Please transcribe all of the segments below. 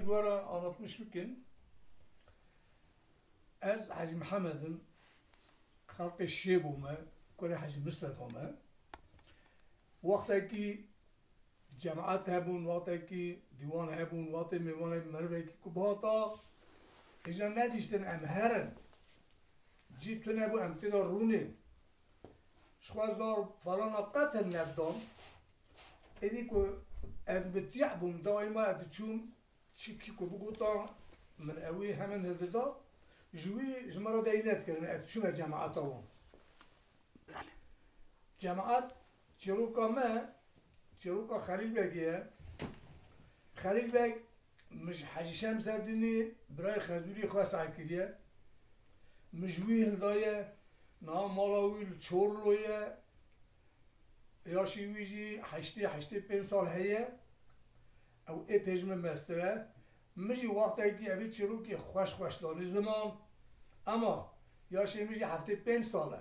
duvara anlatmış mıkin? Ez Hacı Muhammed'in halkı şiir bulma, kore Hacı Mustafa olma. Vaktaki cemaat hebun, vaktaki divan hebun, vaktaki mevane merveki kubhata. İşte ne dişten emheren. Ciptune bu emtida runi. Şuazar falan qatl nebdan. Edi ko ez betiعبم دائما اتچون چیکی کو بگوتا من اوی همین هددا جوی جمرا دینت کردن اتچون جماعت آوام جماعت چروکا ما چروکا خلیل بگیه خلیل بگ مش حاجی شمس الدینی برای خزوری خاص عکریه مجوی هدایه نام مالاویل چورلویه یاشی ویجی هشتی 5 سال هیه او ای پیجم مستره میجی وقتی که اوی چرو که خوش دانی زمان اما یاشی میجی 5 ساله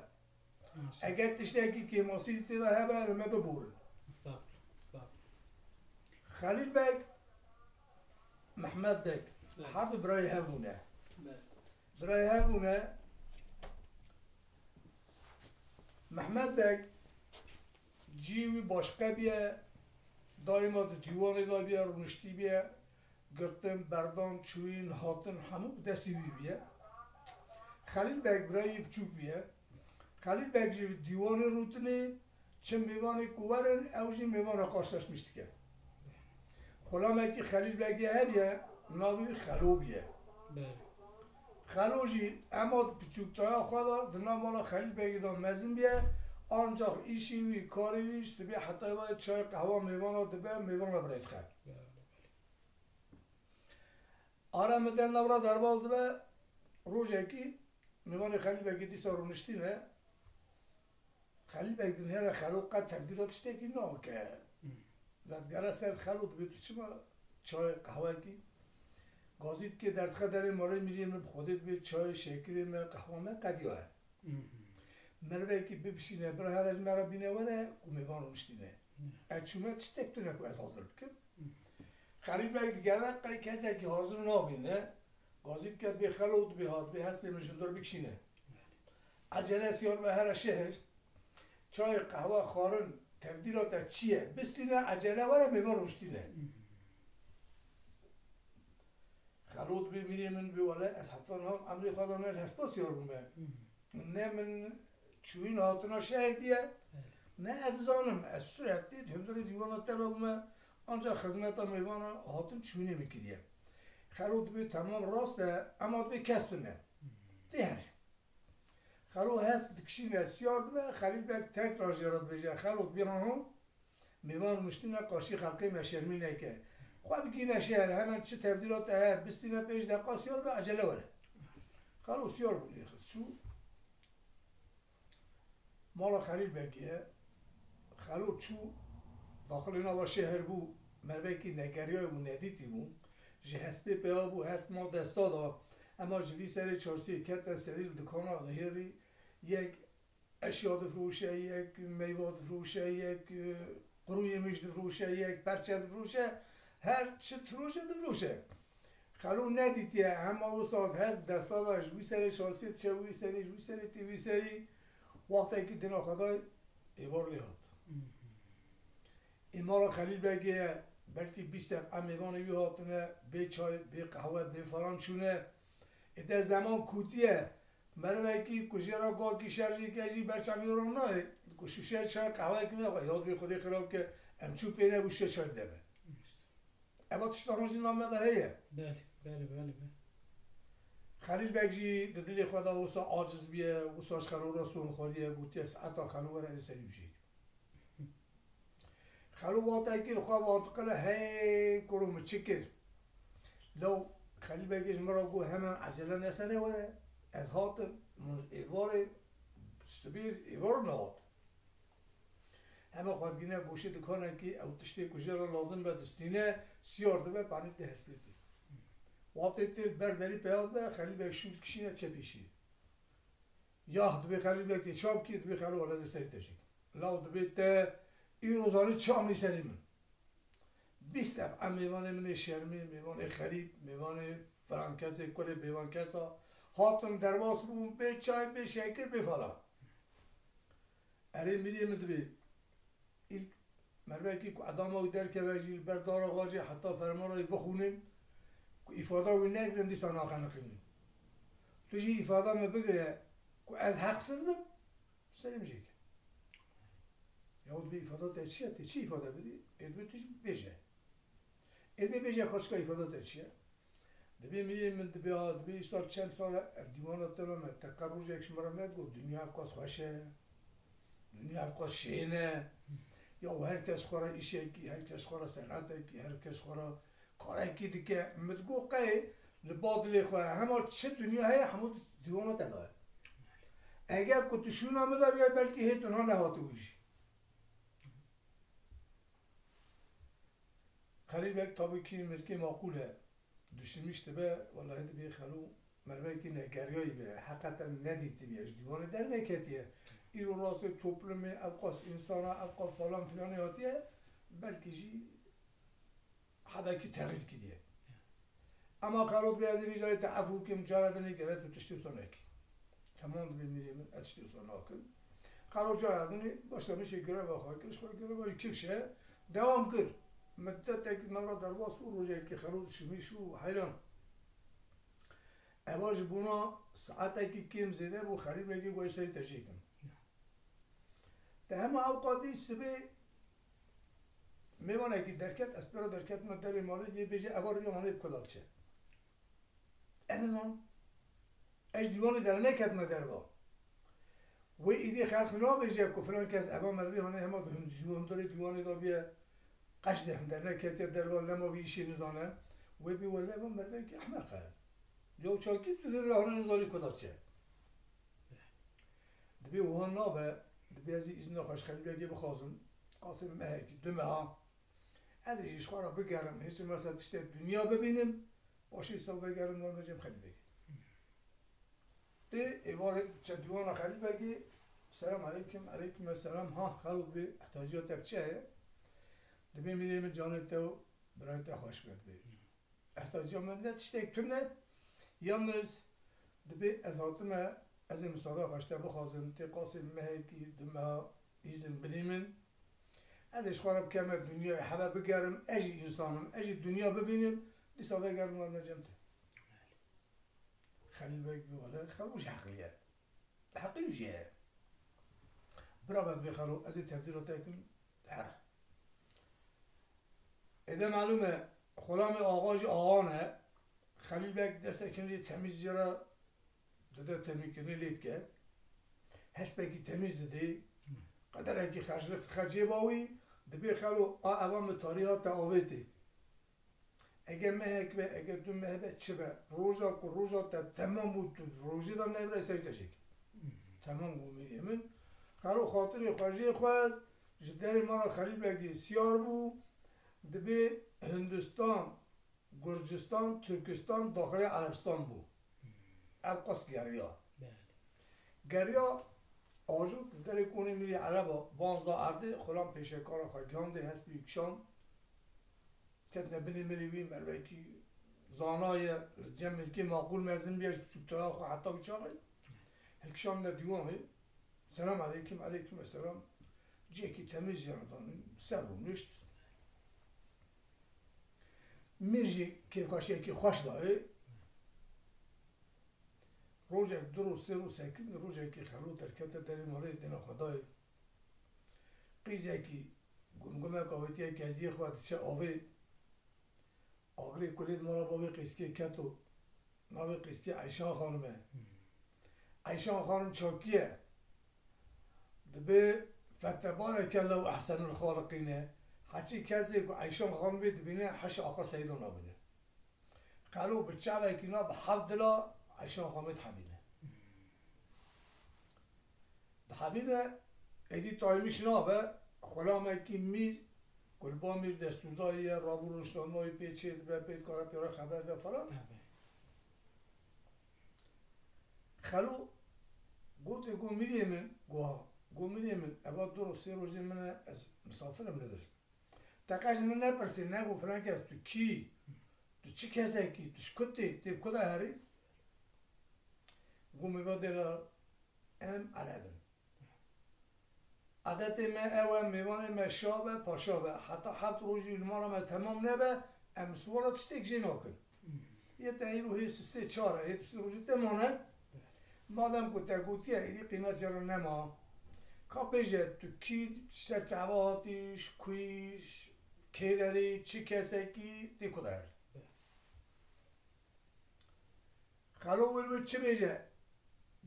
اگر تشتکی که ماسیز تیدا هبه رمه ببورن استغفر خلیل بگ محمد بگ حد برای همونه محمد بگ جیوی باشقه بیه دائما دیوانی دا بیه رونشتی بیه گرتن بردان چوین هاتن همون دستی بیه خلیل بگ برای بچوک بیه خلیل بگ جیوی دیوانی روتنی چه میوانی کوورن اوجی میوان قاشتش میشتگه خلامه که خلیل بگی هبیه ناوی خلو بیه خلو جی اما بچوک تایا خوادا دنا مالا خلیل بگی دا مزین بیه آنجا ایشیوی کاریویش سبی حتی باید چای قهوه میوان رو دبه میوان رو برایت خواهد آره مدن نورا درباز دبه روژه کی میوان خلیل بگی دیسا رونشتینه خلیل بگی دنیا را خلوق قد تبدیلاتش تکی نام که ودگره سر خلوق دبه تو چما چای قهوه کی گازید که در خدر ماره میریم خودت به چای شکریم قهوه من قدیه مروه که ببشینه برای هر از مرا بینه وره و میوان روشتینه اچومه تشتکتونه که از حاضر بکن خریب باید دیگره قای کسی که حاضر نابینه گازید که به خلوط به هاد به هست به مجندار بکشینه عجله سیار به هر شهر چای قهوه خارن تبدیلات چیه بستینه عجله وره میوان روشتینه خلوط ببینیم من بیواله از حتی هم امری خواهدانه الهسپاس یار بومه نه من چوین هاتنا شهر دیه نه از زانم از صورت دید همداری دیوانا تلا بومه آنجا خزمت میوان هاتن چوینه میکریه خلوط به تمام راسته اما به کسب نه دیه خلوط هست دکشین اسیار دوه خلیل بگ تک راجرات بجه خلوط بیران هم میوان مشتینه قاشی خلقی مشرمی نکه خواه بگینه شهر همین چه تبدیلات هست بستینه پیش دقا سیار به عجله وره خلوط سیار بولی خسو مالا خلیل بگیه خلوط چو داخل اینا با شهر بو مروه که نگریای بو ندیتی بو جه هسته پیا بو هست ما دستا دا اما جوی سری چارسی کت سریل دکانا نهیری یک اشیا دفروشه یک میوه دفروشه یک قروی میش دفروشه یک پرچه دفروشه هر چه دفروشه خلوط ندیتیه همه وسط هست دستا داشت بوی سری چارسی چوی سری جوی سری تیوی سری وقتی که دینا خدای ایوار لیهات این مالا خلیل بگه بلکه 20 امیوان یو هاتنه به چای به قهوه به فران چونه ایده زمان کوتیه مروه که کشی را گاه که شرجی کشی برچمی رو نه کشوشه چای قهوه که نه یاد به خودی خراب که امچو پینه بوشه چای دبه اما تشتانوزی نامه ده هیه بله خلیل بگی دلی خدا وسا عاجز بیه وساش خلو را سون خوریه بوتی ساعتا خلو را سری بشید خلو واتا کی خو واتا کله هی کروم چکر لو خلیل بگی مرا گو همه عجله نسنه وره از هات ایوار سبیر ایوار نهات همه خودگینه گوشه دکانه کی او تشتی کجا را لازم به دستینه سیار دبه پانی ده هسپیتی وقتی تیل برداری پیاد به خلیل بگ شود کشینه چه پیشی یا دبی خلیل بگ تی چاب کی دبی خلیل ولد سری تشید لاو دبی ته این روزانی چام نیسری من 20 دفعه میوان من شرمی، میوان خریب، میوان فرانکس کل بیوان کسا هاتون درواس بون به چای به شکر به فلان. اره میریم دبی ایل مربع کی که آدم او در که وجیل بردار آغاجی حتی فرمان رو بخونیم که ifade و نگرن دیستان آخر نخونیم. توی ifade ما بگیره که از حقسız بم سریم جیک. یا دبی ifade تا چیه؟ چی ifade بدی؟ ادبی توش بیشه. ادبی بیشه خوش که ifade تا چیه؟ دبی میریم من دبی سال چند سال دیوان تلام تقرر جایش مرامت گفت دنیا افکاس خوشه. دنیا افکاس شینه. یا هر کس خورا ایشه کی، هر کس خورا صنعته کی، هر کس خورا کاری کی دیگه متگو قی لبادلی خورا همه چه دنیا هی همون دیوانه داره. اگر کتشون آمده بیای بلکه هیچ اونها نهاته بودی. قریب یک تابی کی ملکی معقوله دشمیشته به والله هدی بی خلو مرمه کی نگریایی به حقیقتا ندیدی بیاش دیوانه در نکتیه. ایرو راست توپلم افقاس انسان افقاس فلان فلان هاتیه بلکه جی حداکی تغییر کردیه. اما قرار بیازی بیجای تعفو که مجرد نگره تو تشتیب سانکی. تمام بمیریم از تشتیب سانکن. قرار جای ادونی باشه میشه گره و خواهی کرش خواهی گره و یکیشه دوام کرد. مدت اگه نمرا در واس و روزه که خرود شمیش و حیران. اواج بونا ساعت که کم زده و خرید بگی گوی سری تجیکم. ده همه اوقاتی سبی میوانه که درکت اسپرا درکت ما در مالی یه بیجه اوار یه هنه بکداد چه. اینان اش دیوانی در نکت ما در با. و ایدی خلق نا بیجه که فلان کس اوار مردی هنه همه دیوان داری دیوانی دا بیه قش ده در نکت در با لما بیشی نزانه و بی ولی اوار مردی که احمقه. جو چاکی تو در هنه نزاری کداد چه. دبی وهان نابه دبی از این خوش خیلی بگی بخوازم قاسم مهکی دو ماه از ایش خورا بگرم هیچ مثلا تشت دنیا ببینیم باشی سو بگرم نور نجم خیلی بگی ده ایوار چه دیوان خیلی بگی سلام علیکم علیکم السلام ها خلو بی احتاجیاتک چه دبی میریم جانب تو برای تا خوش بید احتاجیات من نه تشتک تو نه یالنز دبی از هاتمه از این مساله خوشته بخوازم تی قاسم مهکی دو ماه ایزم بنیمن ازش خورم کمه دنیا حبه بگرم اجی انسانم اجی دنیا ببینیم دیسا بگرم و نجمته خلیل بگ بگوله خلوش حقلیه حقلی جیه برابط بخلو از این تبدیلات کن هر اده معلومه خلام آغاج آغانه خلیل بگ دست اکنجی تمیز جرا داده تمیز کنی لید که هست بگی تمیز دادی قدر اگه خرجی باوی دبی خلو عوام تاریخ تعاوتی اگه مهک به اگه دو مه به چه به روزا تا تمام بود روزی را نمیره سایتشی تمام گویی من خلو خاطر خارجی خواست جدری ما را خلیل بگی سیار بو دبی هندوستان گرجستان ترکستان داخل عربستان بو ابقاس گریا گریا آجود در کنی میری عربا 12 عرده خلام پیشه کارا خواه گانده هست بیکشان کت نبینی ملیوی مروکی زانای جمعی که معقول مزن بیاش چوبترا خواه حتی کچاقی هلکشان ندیوان هی سلام علیکم علیکم السلام جیکی تمیز یاردانی سر رو نشت میرجی که خوشی که خوش داره روزه درو سه رو سکن روزه که خلو درکت داری مالی دینا خدای قیزه که گمگمه قاوتیه گزیه خواهد چه آوه آگری کلید مالا باوی قیسکی کتو ناوی قیسکی عیشان خانمه عیشان خانم چاکیه دبی فتبارک الله و احسن الخالقینه هرچی کسی که عیشان خانم بید بینه حش آقا سیدون آبینه قلو به چعبه کنا به حفظ دلا عیشان خانم حبینه حبینه ایدی تایمیش نابه خلامه که میر گلبا میر دستوردایی رابو رشتانوی پیچید به پیت کارا پیارا خبر ده فرام خلو گوت گو میریم گو میریم اول دو رو سه روزی من از مسافرم نداشت تاكاش من نبرسي ناقو فرانكاس تو كي تو چی کسی کی توش کتی تیب کده هری قومی بادر ام عربن عادت ما اوه میوان ما شابه پاشابه حتی 7 روزی المال ما تمام نبه ام سوارا تشتیک جی ناکن یه تایی روحی 3-4 یه 3 روزی تمانه مادم کتا گوتیه ایدی قیمت جرا نما که بیجه تو کی سرچواتیش کویش کی داری چی کسی کی تی کده هری خلو ولو چه بیجه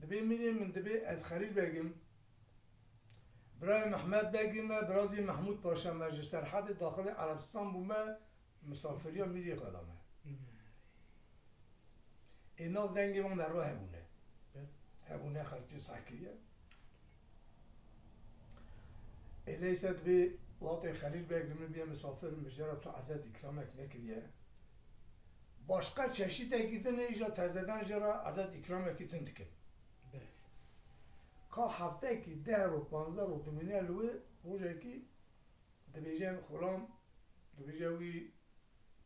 دبی میریم من دبی از خلیل بگیم برای محمد بگیم برازی محمود پاشا مجلس حد داخل عربستان بومه مسافری ها میری قدامه اینا دنگی من در راه هبونه هبونه خلقی سحکیه الیست بی واقع خلیل بگیم بیا مسافر مجرا تو عزت اکرامک نکریه başka çeşit ekidin iyice tezeden jara azat ikram ekidin dikin. Ka hafta ki 10 و 15 و دمینه لوی روزه کی دبیجم خلام دبیجوی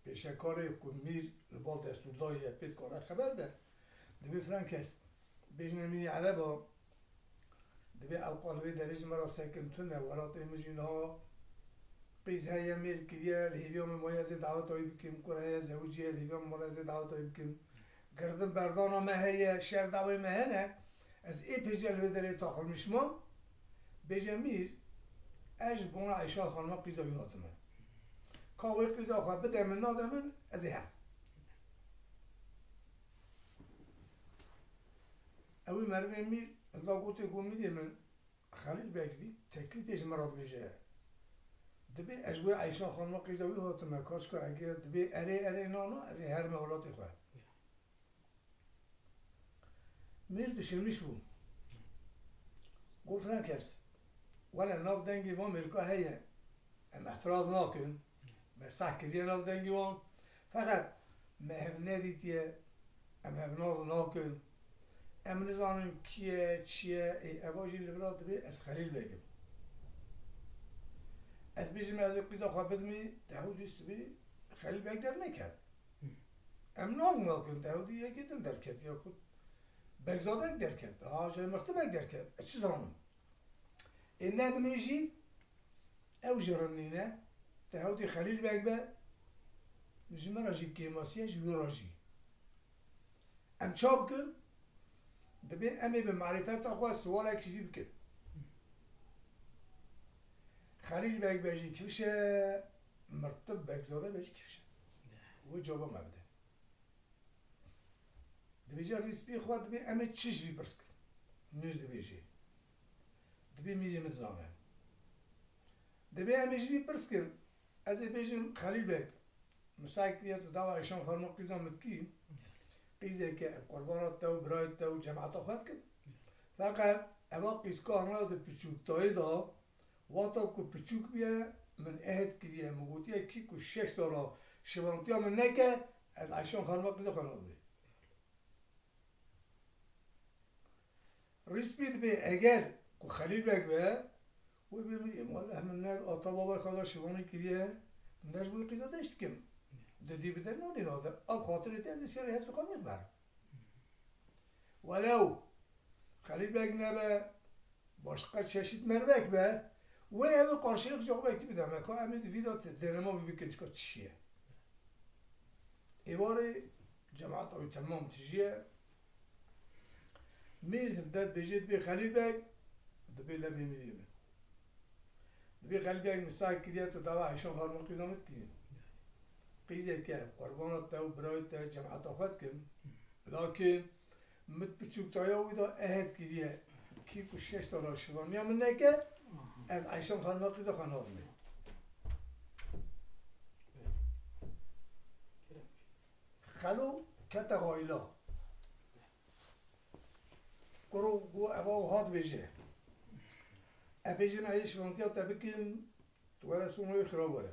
پیشکار کمیر لبال دستوردای پیت کاره خبر ده دبی فرانکس بیجنمینی عربا دبی اوقالوی درج مرا سکن تونه ولات امجینها قیز های ملکیه الهیبیام مایز دعوت های بکیم کره زوجیه الهیبیام مایز دعوت های بکیم گردن بردان ما هی شهر دعوی مهنه از ای پیجل و داره تاخل میشمان بجمیر اج بونا عیشا خانما قیزا یادمه کاوی قیزا خواه بده من نادمن از این اوی مروه میر الله گوته گو میده من خلیل بگوی تکلیفش مراد بجه دبی اجوی عیشا خانما قیزا یادمه کاش که اگه دبی اره نانو از این هر مولاتی خواه میر دشمنیش بود گفت نکس ولی ناف دنگی وان ملکا هیه ام اعتراض ناکن برسح کریه ناف دنگی وان فقط مهف ندیتیه ام هفناز ناکن ام نزانم کیه چیه ای اواجی لبراد بی از خلیل بگم از بیجم از قیزا خوابد می دهودیست بی خلیل بگ در نکرد ام ناکن دهودی یکی دن در کد یا خود بگزاده در کرد جای مرتبه در کرد چی زانم این ندمیجی او جرنینه تهودی خلیل بگ به نجمه راجی کیماسیه جوی راجی ام چاب کن دبی امی به معرفت آقا سوال اکشیفی بکن خلیل بگ بجی کفشه مرتب بگزاده بجی کفشه و جوابه مبده دبیجه ریسپی خواهد دبی امه چیش بی پرس کن نیز دبیجه دبی میجه متزامه دبی امه جی بی پرس کن از بیجم خلیل بگ مساعد کریت و دعوه ایشان خانم قیزا مدکی قیزه که قربانات تاو برایت تاو جماعتا خواهد کن فقط اما قیزکا همراه ده پچوک تایی دا واتا که پچوک بیه من اهد کریه مگوتیه کی که 6 سالا شبانتی ها من نکه از ایشان خانم قیزا خانم بی ریسپید به اگر که خلیل بگ به و ببینیم والله من نه آتا بابای خدا شوانی کریه نش بوی قیزا داشت کم دادی بده نادی ناده آب خاطر تیز سری هست بخواد میبر ولو خلیل بگ نبه باشقه چشید مردک به و همه قارشیق جاقه بکی بدم که همه دویدات درما ببکن چکا چیه ایواری جماعت آوی تمام تجیه میر داد بجید بی خلیل بگ دبی لبی میریم دبی خلیل بگ مساعد کریت و دعوه عیشان خارمان قیزامت کریم قیزه که قربانات تاو برایت تاو جماعت آفت کن لکن مت بچوک تایا ویدا اهد کریه کی که 6 سالا شوانی هم نکه از عیشان خارمان قیزا خانه می خلو کتا غایلا کرو گو ابا هات بجه ابجه معیش شوانتی ها تبکن تواره سونوی خراب وره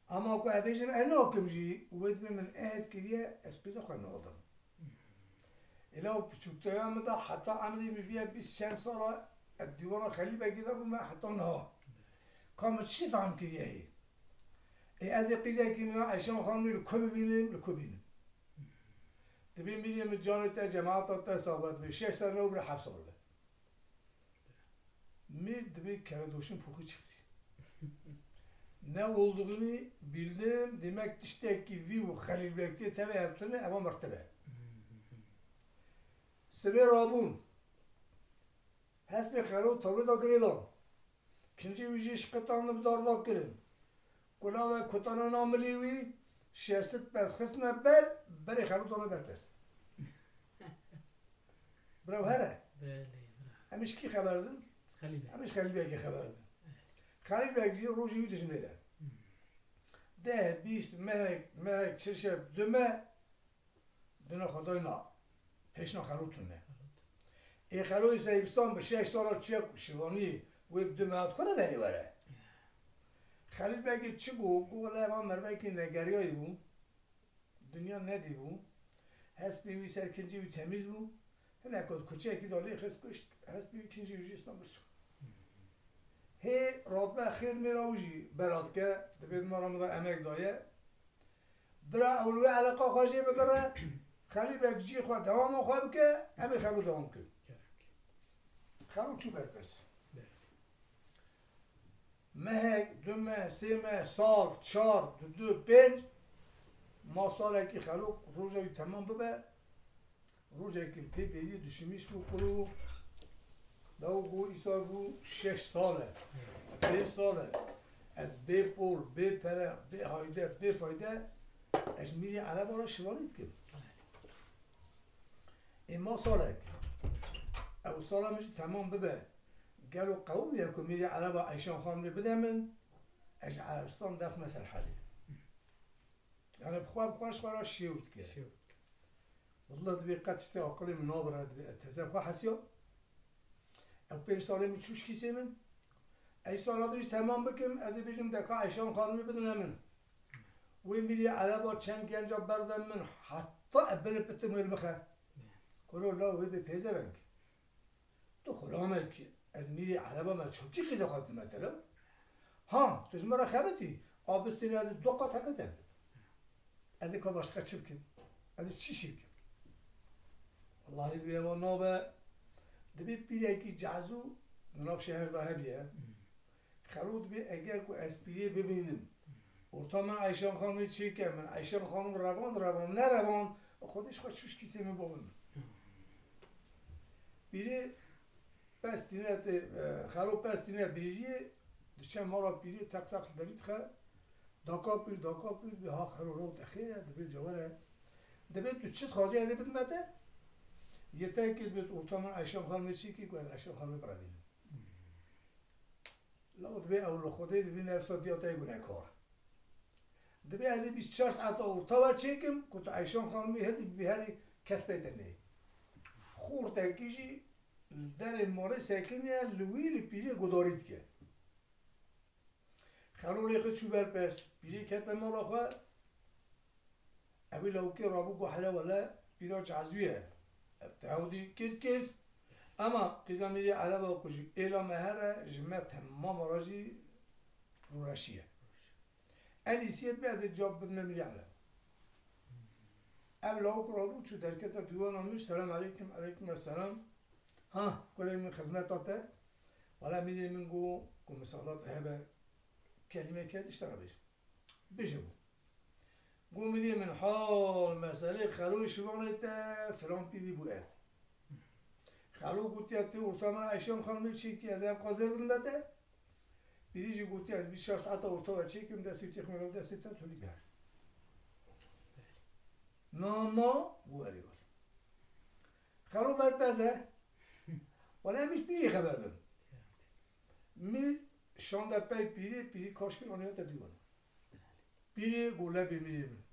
اما که ابجه معینا کم جی وید من اهد کریه اسقیزا خانه آدم الا بچوکتای هم دا حتی عملی میبیه 20 چند سالا الدیوان خلیل بگیده بومه حتی نه کام چی فهم کریه ای از قیزه که من عایشه خانمی رو کو ببینیم دبی میریم جانت جماعت تا ثابت به 6 سال و 7 سال mir dibê keredoşun poxu çıktı. Ne olduğunu bildim. Demek tiştekî vî û xelîlbektiye teve yaptığını eva mertebe. Sibê rabûn. Hespê xero tawlê da girêdan. Kincî wî jî şiqetan li bidarda kirin. Kula ve kutana namilî wî şersit pesxisne ber berê xero dana berpes. Bravo here. Em kî xeberdin? همش خلیل بیگی خبر ده خلیل بیگی روزی ویدش میره ده 20 مهک چرشب دمه دنا خدای نا پیشنا خلوتونه ای خلوی سیبستان به 6 سال چیک شیوانی و دمه هات کنه داری بره خلیل بیگی چی گو ولی من مروی که نگریایی بو دنیا ندی بو هست بیوی سرکنجی و تمیز بو هنه کد کچه اکی دالی خیست کشت هست بیوی کنجی ویجی استان برسو هی راتبه خیر میراوجی برات که دبید ما رمضان امک دایه برا اولوی علاقه خواهی بگره خلی بگجی خواه دوام خواه بکه امی خلو دوام کن خلو چو برپس مهک دومه سیمه سال 4 2 5 ما ساله که خلو روزه تمام ببه روزه که پی بیدی دشمیش بکنو دو بو ایسال بو 6 ساله 5 ساله از بی پول بی پره بی هایده بی فایده از میری عرب را شوانید کن این ما ساله او ساله میشه تمام ببه گلو قوم یکو میری عرب عیشان خانمی بده من از عربستان دفت مثل حالی یعنی بخواهش خواه را شیورد که والله دبی قدشت اقلی منابره دبی اتزم خواه حسیاب او 5 ساله می چوش کیسه من ای سالا دیش تمام بکم از بیشم دکا عیشان خانمی بدونه من وی میری عربا چند گنجا بردم من حتی ابن بتم ویل بخه کرو لا وی به پیزه بنگ تو خلامه که از میری عربا من چوکی خیزه خواهد مثلا ها تو مرا خبتی آبستینی از 2 قطعه بده از این کار باشقه چی بکن از چی شی بکن والله دوی ما نابه دبی پیری که جازو مناف شهر داره بیه خلود بی اگر کو از پیری ببینیم ارتا من عیشان خانمی چی که من عیشان خانم روان نه روان خودش خود چوش کسی می بابن پیری پستینه خلو پستینه بیری دچه ما را پیری تک تک دارید خه داکا پیر به ها خلو رو دخیه دبی جواره دبی تو چیت خوازی از بید مته یه تاکید بیت ارتامان عیشان خانمی چی که باید عیشان خانمی برادیم لاد به اول خوده دوی نفسا دیاتای گونه کار دبی از 24 ساعت ارتا و چیکم که عیشان خانمی هدی بیهری کس بیتنه خورده کیجی در ماره سکنیه لویل پیری گدارید که خلولی خود شو برپس پیری کت مالا خواه اوی لوکی رابو گو حلا ولا پیرا جعزویه تعودي كيس اما قيزا ميري على باقوجي الى مهره جمع تمام راجي راشيه اللي سيت بعد الجوب بدنا ميري على ام لو قرادو شو دركتا ديوانا مش سلام عليكم عليكم السلام ها كل من خدماتك ولا ميري من جو كمسالات هبه كلمه كده اشتغل بيجيبوا قومي من حال مسألة خلوي شبانته فلان بيدي بوئه خلو قلت يا ورطمان عيشان خانمي تشيكي از ام قازر بنبته بيدي قلت از 24 ساعت ورطا تشيكي دستي تخمر دستي تولي بيار نانا بواري بس خلو بعد بزه ولا مش بيري خبرن مي شان دا پی پیری کاشکی آنها تدیوان پیری گوله بیمیریم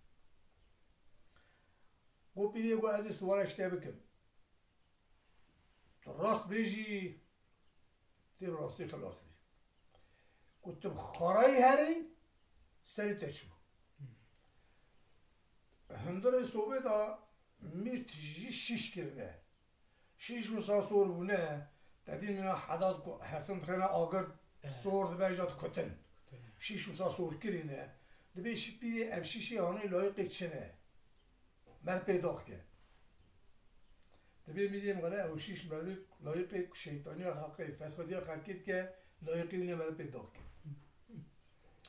گو پیری گو از سوار اشته بکن تو راست بیجی تی راستی خلاص بیجی گوتم خارای هری سری تچو هندر صوبه دا میرت جی شیش کرنه شیش روزا سور بونه تدین من حداد حسن خیلی آگر سور دبی جات کتن شیش وسا سور کرینه دبی شپی اف شیشی آنی لایق چنه من پیدا که دبی میدیم غله او شیش ملک لایق شیطانی ها حقی فسادی ها خلقید که لایقی اونه من پیدا که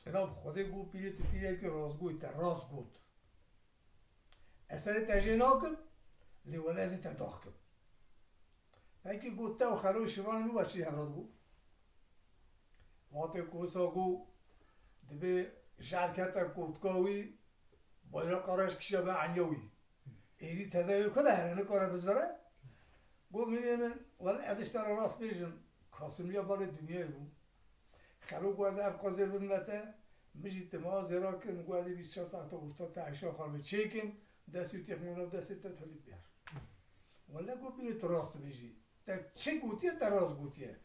اینا خوده گو پیری تو پیری که رازگوی تا راز گود اثر تجینا کن لیوانه ازی تداخ کن بلکه گوته و خلوی شما نمی بچی همراد گو وقتی کوسا گو دبی شرکت کوتکاوی باید قرارش کشا به عنیاوی ایدی تزایی کده هرانه کاره بزاره گو میگه من ولی ازش در راست بیشم کاسمیا بار دنیای بود خلو گو از افقازر بدنته میجی تما زیرا کن گو از 24 ساعت افتاد تا عشا خانه چیکن دستی تخمونه دستی تا تولید بیار ولی گو بیره تو راست بیشی تا چه گوتیه تا راست گوتیه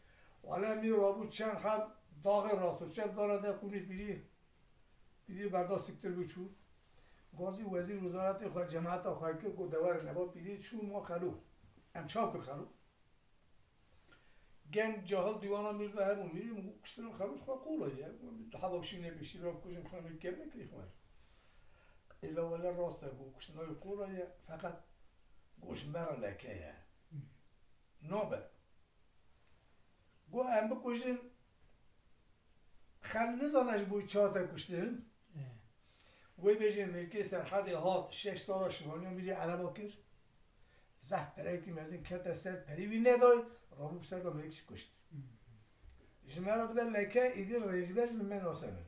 ولی می رابو چند خب داغ راست و چند دارده خونی بیری برداشت سکتر بچو گازی وزیر وزارت خواهد جماعت خواهد که گو دوار نبا بیری چون ما خلو امچاو که خلو گن جاهل دیوانا میر به همون میریم کشترم خلوش خواه قولایه حواشینه بشی را کجم خواهم گرم نکلی خواهد ایلا ولی راسته گو کشتنهای قولایه فقط گوش مرا لکه نابه گو هم بکشن خل نزانش بوی چهاته کشتن گوی بیجن میگه سرحد هات 6 سال شمانی میری عربا کش زفت برای که مزین کت سر پریوی ندای رابو بسر با میکش کشت جمعرات بر لکه ایدی ریزبرز من آسمه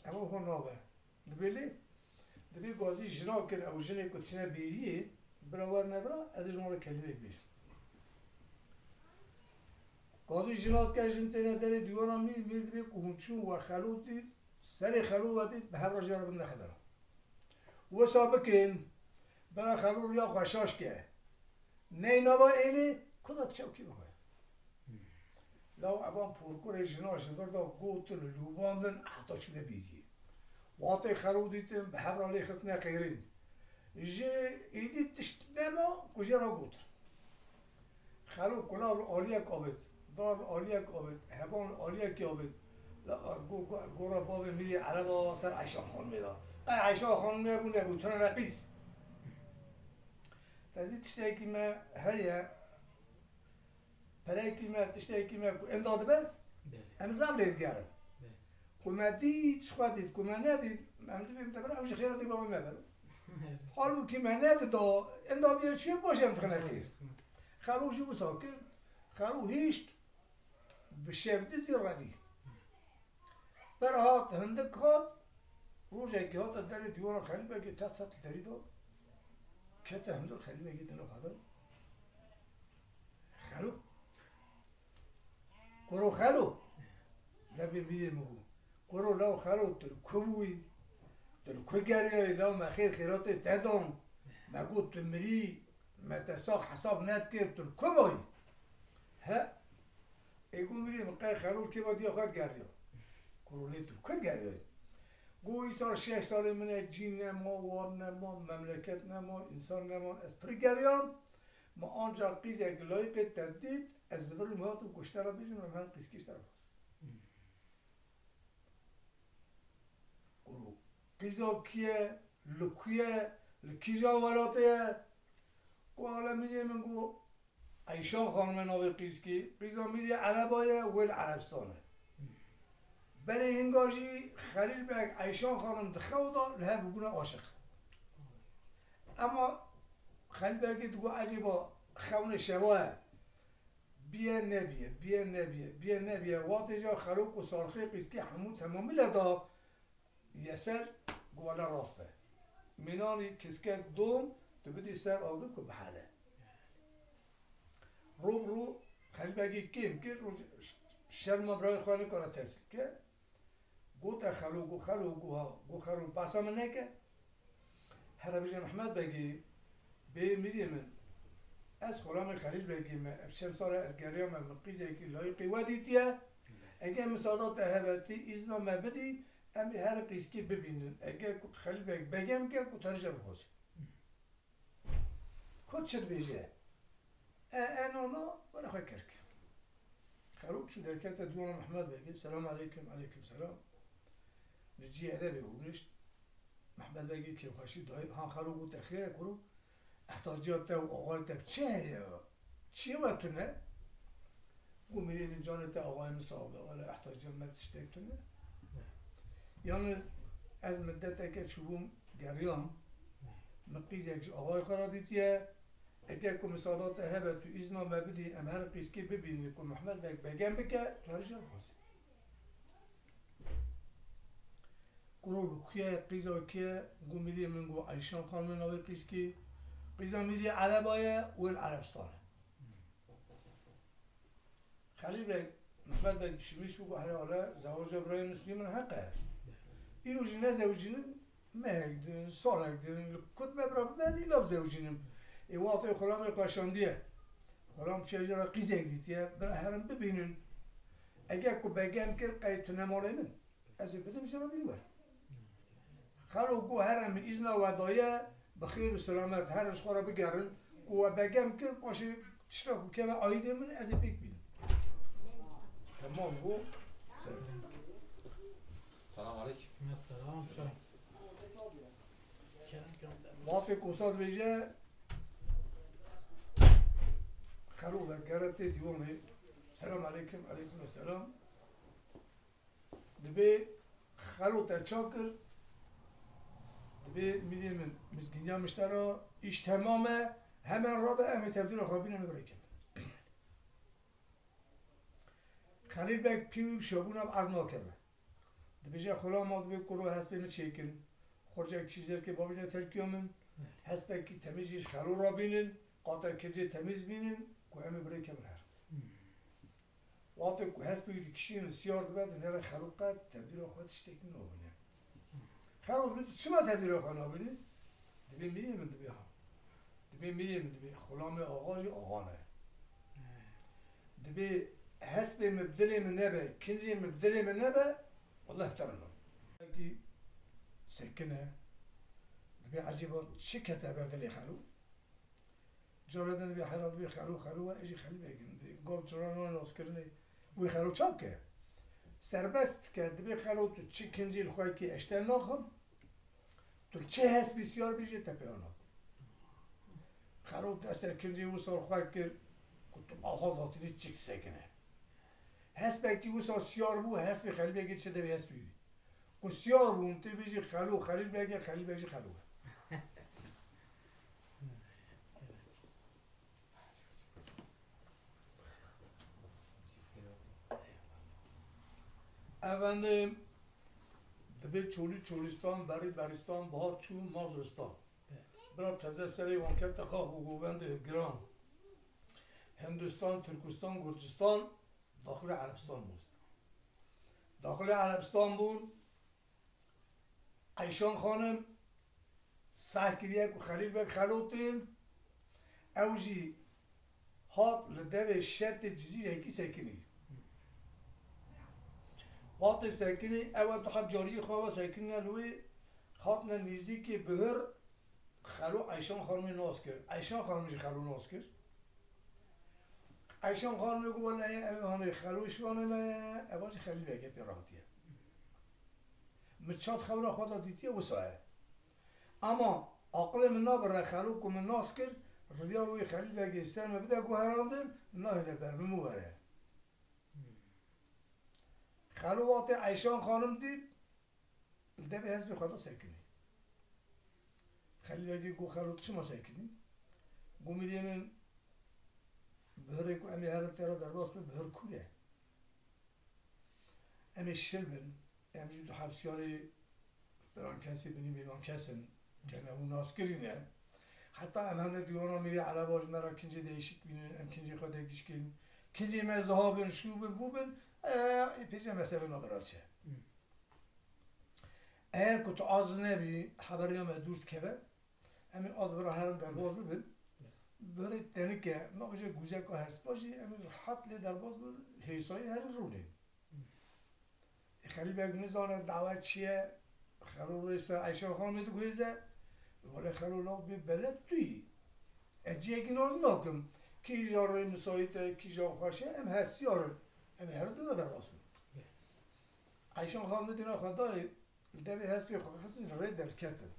اما خون نابه دبیلی دبی گازی جنا کن او جنه کتشنه بیریه براور نبرا از جمعه کلمه بیش گازی جنات که جنتینه داره دیوانا میر دبی قهونچو و خلو دید سر خلو و دید به هر را جرب نخدارم و سابقین برای خلو ریا خوشاش که نه نبا ایلی کدات چوکی بخواه لو اوان پرکور جناش بردا گوتن لوباندن حتی شده بیدی واقعی خلو دیدم به هر را لیخست نقیرین جه ایدی تشت نما کجا را گوتن خلو کلاب آلیک آبد دار آلیک آبد هبان آلیک آبد گورا باب میری عربا سر عیشا خان میدا عیشا خان میبونه بوتن نقیس فدی تشتاکی ما هيا فلاکی ما تشتاکی ما امداد بر امزام لید گره کما دید شخوادید کما ندید امداد بیم تبر اوش خیراتی بابا مبر حالو که من ندید امداد بیار چیه باشه امتخانه کیست خلو شو ساکن خلو هیشت بشفته زیر ردی برهات هندک هات روزه که هات در دیوان خیلی بگه تک سطل تری داد کته هندو خیلی بگه دنو خدا خلو کرو خلو لبی بیه مگو کرو لو خلو تلو کبوی تلو کگریه لو مخیر خیرات تدام مگو تمری متساق حساب ند کرد تلو کمایی ها ایگو میری مقای خلو چه با دیا خواهد گریه کرو لی تلو کگریه گوی سال 6 سال منه جین نما وار نما مملکت نما انسان نما از پرگریان ما آنجا قیز یک لایق تدید از زبر مهاتو کشته را بیشن و من قیز کشته را باز گرو قیزا کیه لکیه لکیجا ولاته گو حالا میگه من گو ایشان خانم ناوی قیز کی قیزا میگه عربایه ول عربستانه بله هنگاجی خلیل بگ ایشان خانم دخو دار له بگونه عاشق اما خلیل بگی دو عجیبا خون شواه بیه نبیه وقتی جا خلوق و سارخی قیسکی همون تمامی لدا یسر گوانا راسته مینانی کسکه دوم تو بدی سر آگم که بحاله رو خلیل بگی کم که شرم برای خانه کارا تحصیل که گوته گو خلو باسا من نکه هر بیجه محمد بگی به میری من از خلام خلیل بگی من چند سال از گریه من قیزه که لایقی ودیتیه اگه مساعدات هبتی ایزنا ما بدی امی هر قیز که ببینن اگه خلیل بگم که کترجه بخوزی کت شد بیجه اینانا برای خواه کرک خلوق شو دركات دونا محمد بيجي السلام عليكم عليكم السلام نجي هذا بيقولش محمد بيجي كيف خشي داي ها خلوق وتأخير كلو احتاجات تا وآقایت چه چی وقتونه قومی من جانت آقای مسابقه ولی احتاجات ما تشتكتونه یعنی از مدت که چوبم گریان مقیز یک آقای خرادیتیه اگر که مسادات هبه تو ایزنا مبدی ام هر قیس که ببینی که محمد بگم بکه تو هرش نخواست گروه کیه قیزا کیه گو میری من گو عیشان خانم نوی قیس کی قیزا میری عربایه و عربستانه خلیل بگ محمد بگ شمیش بگو هر حالا زواج برای مسلمان حقه اینو جنه زوجینه مهدن سالکدن کد مبرا ولی لب زوجینم ایوافه خلام قشاندیه خلام چه جرا قیزه دیتیه برای هرم ببینن اگر که بگم که قیت نماره من از بدم شما بینور خلو گو هرم ایزنا و دایه بخیر و سلامت هرش خورا بگرن و بگم که باشه چرا که آیده من از بیک بینم تمام گو سلام علیکم. السلام شلون؟ واقع کوساد ویژه خلو بگرد دیوانه سلام علیکم علیکم السلام دبی خلو تچاکر دبی میدی من مزگینیا مشترا ایش تمامه همه را به امی تبدیل خوابین امی برای کن خلیل بگ پیوی شابونم ارنا کرده دبیجه خلا ما دبی کرو هست بیم چیکن خورجه چیزی که بابینه ترکیومن هست بگی تمیزیش خلو را بینن قاطع کجه تمیز بینن که همه برای کن هر وقتی هست بگی کشین سیار دبید نره خلوقه تبدیل خودش تکنی نابینه خلوق بیتو چما تبدیل خود نابینه دبی میریم من دبی هم دبی میریم دبی خلام آغاجی آغانه دبی هست بیم مبدلی من نبه کنجی مبدلی من نبه والله احترمه اگه سکنه دبی عجیبا چی کتبه دلی خلو جاردن بی حلال بی خلو و اجی خلی بگن گفت جرانان ناس کرنه بوی خلو چاپ که سربست که دبی خلو تو چی کنجیل خواهی که اشتر ناخم تو چه هست بسیار بیجه تپه آنا خلو دستر کنجی و سال خواهی که تو آها ذاتینی چیک سکنه هست بکی و سال سیار بو هست بی خلی بگی چه دبی هست بیدی و سیار بو انتی بیجی خلو خلیل بگی خلیل بگی خلوه افندم دبی چولیستان بریستان بهار چون مازرستان برای تازه سری وانکت تخواه و گوبند گران هندوستان ترکستان گرجستان داخل عربستان بود داخل عربستان بود عیشان خانم سحکریه که خلیل بگ خلوتین اوجی هات لدوی شت جزیره یکی سکنی وقتی سکنی اول تخب جاری خواه سکنی الوی خاطنا نیزی که بهر خلو عیشان خانمی ناس کرد عیشان خانمیش خلو ناس کرد عیشان خانمی گو والله هانه خلوش وانه اواج خلیل بگه پیراهاتیه مچات خبر خدا دیتیه وسایه اما عقل من نابر خلو که من ناس کرد ردیان وی خلیل بگه سرمه بده گو هراندن ناهده بر بموره خلو وقتی عیشان خانم دید دبی حزب خدا سکنی خلیل بگه گو خلو چما سکنی گو میدیم من بهره که امی هر تیرا در باس بهر کویه امی شل بن امی دو حبسیان فران کسی بینیم بیمان کسن که نه اون ناس کرینه حتی امهنه دیوانا میری عرباج مرا کنجی دیشک بینن ام کنجی خود دیگیش کن کنجی مزها بین شو بین بو بین پیچه مسئله نابراد شه اگر که تو آز نبی خبری هم دورت که امی آدورا هرم در باز ببین برای دنی که ناقشه گوزه که هست باشی امی راحت لی در باز ببین حیثایی هر رونه خلیل بگ نزانه دعوت چیه خلو روی سر عیشه خانم میدو گویزه ولی خلو لاغ بی بلد توی اجیه که ناز ناکم کی جا روی نسایت کی جا خوشه ام هستی آره أنا هردو هذا الأصل عشان خالد دينا خداي الدبي هست في خصيص ريد در كتن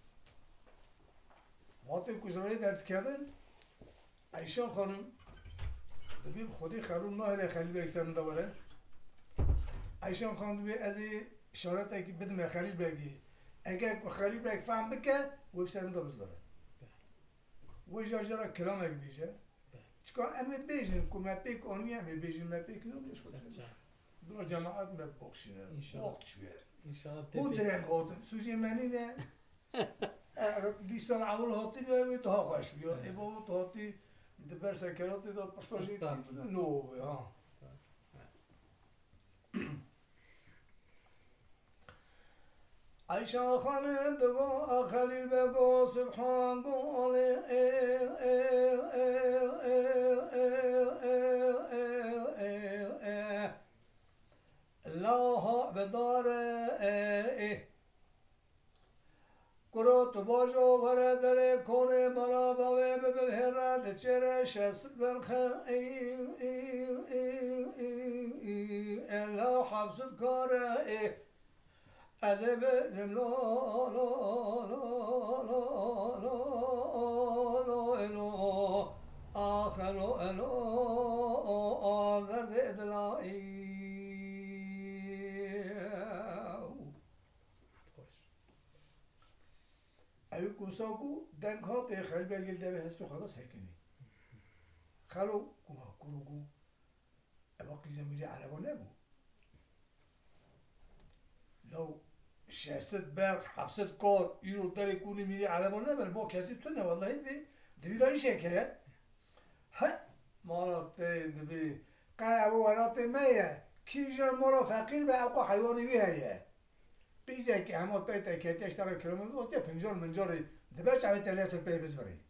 وقتی که زرای درس کردن عیشان خانم دبی خودی خرون نه هلی خلیل بیگ سرم دوره عیشان خانم دبی از اشارت که بدم خلیل بیگی اگر خلیل بیگ فهم بکه و سرم دو بزاره و جاجرا کلام اگ بیجه چکا امی بیجن که مپیک آنی امی بیجن مپیک نمیش خود دو جماعت مپوکشینه وقت شویه خود درنگ خودم سوزی منی نه بیستان اول هاتی بیایی تا خواهش بیا ای بابا تا هاتی دبر سکراتی داد پرساجی نو ها عیشان خانم دگو خلیل بگو سبحان گو آلی الله بداره کرو تو باجو وره داره کنه مالا باوه ببلهره دچره شست برخه الا حفظت کاره ادب جملا لا لا لا لا لا آخر الا آذر ادلائی اوی کوساکو دنگ ها تی خیلی بلگل دوی هست خدا سکنی خلو کوها کروگو اما قیزه میری عربا نبو لو 600 برق 700 کار ایرو داری کونی میری عربا نبر با کسی تو نه والله بی دوی دایی شکه ها مارا تی دوی قای ابو ورات میه کی جر مارا فقیر به ابقا حیوانی بیه قیزه که همه پیتا که تشترا کلومتر واسه پنجار منجاری دبر چه تلیت پی بزوری